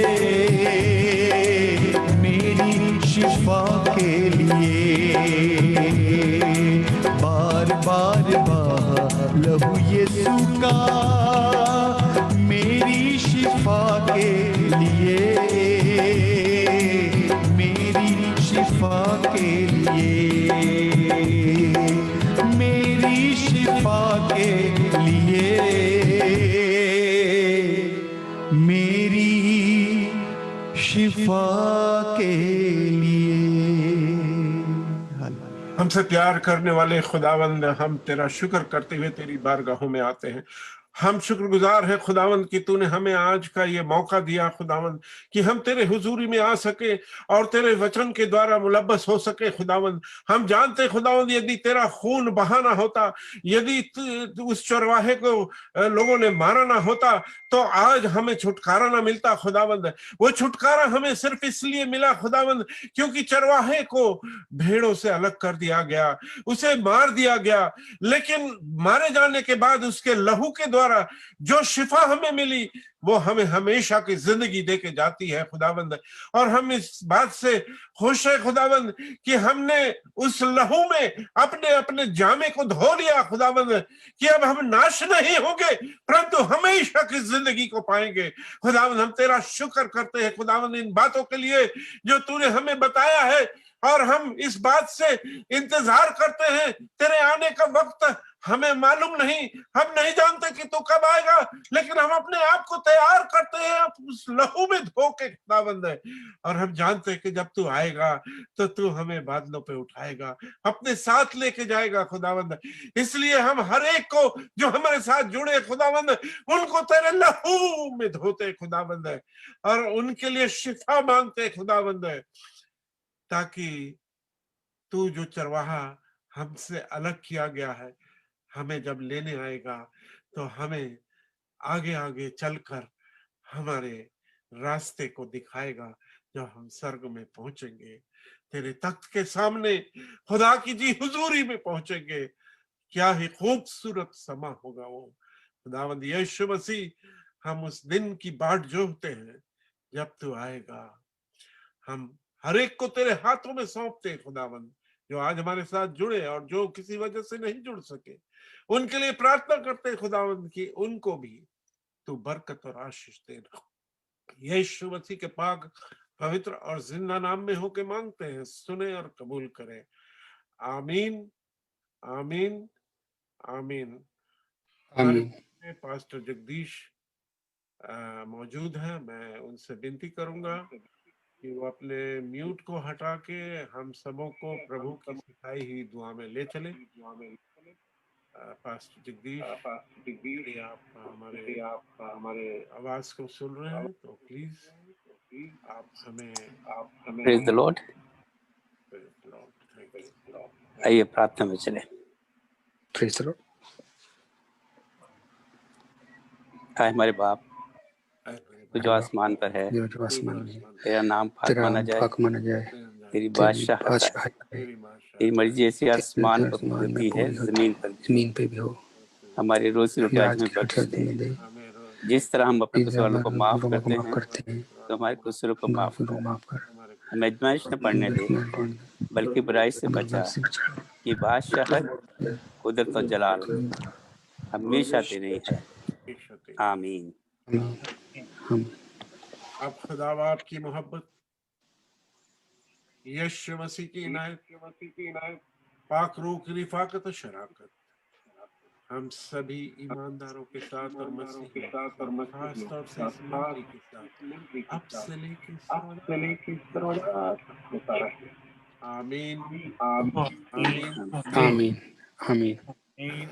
मेरी शिफा के लिए। बार बार बहा लहू यीशु का मेरी शिफा के लिए, मेरी शिफा के लिए, मेरी शिफा के लिए, मेरी शिफा के लिए। हमसे प्यार करने वाले खुदावंद, हम तेरा शुक्र करते हुए तेरी बारगाहों में आते हैं। हम शुक्रगुजार हैं खुदावंद कि तूने हमें आज का ये मौका दिया खुदावंद कि हम तेरे हुजूरी में आ सके और तेरे वचन के द्वारा मुलब्बस हो सके खुदावंद। हम जानते खुदावंद यदि तेरा खून बहाना होता, यदि उस चरवाहे को लोगों ने मारा ना होता तो आज हमें छुटकारा ना मिलता खुदावंद। वो छुटकारा हमें सिर्फ इसलिए मिला खुदावंद क्योंकि चरवाहे को भेड़ों से अलग कर दिया गया, उसे मार दिया गया, लेकिन मारे जाने के बाद उसके लहू के द्वारा जो शिफा हमें मिली वो हमें हमेशा की जिंदगी देके जाती है खुदावंद। और हम इस बात से खुश है खुदावंद कि हमने उस लहू में अपने अपने जामे को धो लिया खुदावंद, कि अब हम नाश नहीं होंगे परंतु हमेशा की जिंदगी को पाएंगे खुदावंद। हम तेरा शुक्र करते हैं खुदावंद इन बातों के लिए जो तूने हमें बताया है, और हम इस बात से इंतजार करते हैं। तेरे आने का वक्त हमें मालूम नहीं, हम नहीं जानते कि तू कब आएगा, लेकिन हम अपने आप को तैयार करते हैं उस लहू में धो के खुदावंद है। और हम जानते हैं कि जब तू आएगा तो तू हमें बादलों पे उठाएगा, अपने साथ लेके जाएगा खुदावंद। इसलिए हम हर एक को जो हमारे साथ जुड़े खुदावंद उनको तेरे लहू में धोते खुदावंद है, और उनके लिए शिफा मांगते खुदावंद है, ताकि तू जो चरवाहा हमसे अलग किया गया है हमें जब लेने आएगा तो हमें आगे आगे चलकर हमारे रास्ते को दिखाएगा, जो हम स्वर्ग में पहुंचेंगे, तेरे तख्त के सामने खुदा की जी हुजूरी में पहुंचेंगे। क्या ही खूबसूरत समा होगा वो खुदावंद यीशु मसीह। हम उस दिन की बाट जोहते हैं जब तू आएगा। हम हर एक को तेरे हाथों में सौंपते हैं खुदावंद, जो आज हमारे साथ जुड़े और जो किसी वजह से नहीं जुड़ सके, उनके लिए प्रार्थना करते हैं खुदावंद कि उनको भी तू बरकत और आशीष देना। यीशु मसीह के पाक पवित्र और जिंदा नाम में होके मांगते हैं, सुने और कबूल करें। आमीन आमीन आमीन। आमीन। पास्टर जगदीश मौजूद है, मैं उनसे विनती करूंगा कि वो अपने म्यूट को हटा के हम सबों को प्रभु की सिखाई हुई दुआ में ले चले। पास्टर जगदीश, यदि आप हमारे आवाज को सुन रहे हैं तो प्लीज आप हमें प्रेज द लॉर्ड। आइए प्रार्थना में चले। Praise the Lord. हाय हमारे बाप जो आसमान पर है, जो आसमान में, तेरा नाम पाक तेरा माना नाम जाए, पाक माना जाए, तेरी बादशाहत आए, तेरी मर्जी ऐसी आसमान पर होती है जमीन पर भी। जमीन पे भी हो। हमारी रोजी रोटी आज में बख्श दे, जिस तरह हम अपने कुछ वालों को माफ करते हैं तो हमारे कुसरों को माफ कर। हमें आजमाइश न पड़ने दे बल्कि बुराई से बचा, कि बादशाहत, कुदरत और जलाल हमेशा तेरे ही है। आमीन। अब खुदा बाप की मोहब्बत, यीशु मसीह की इनायत, पाक रूह की रिफाकत और शराकत हम सभी ईमानदारों के साथ और मसीह के साथ और खास तौर से इस मंडली के साथ अब से लेके आमीन आमीन आमीन आमीन आमीन।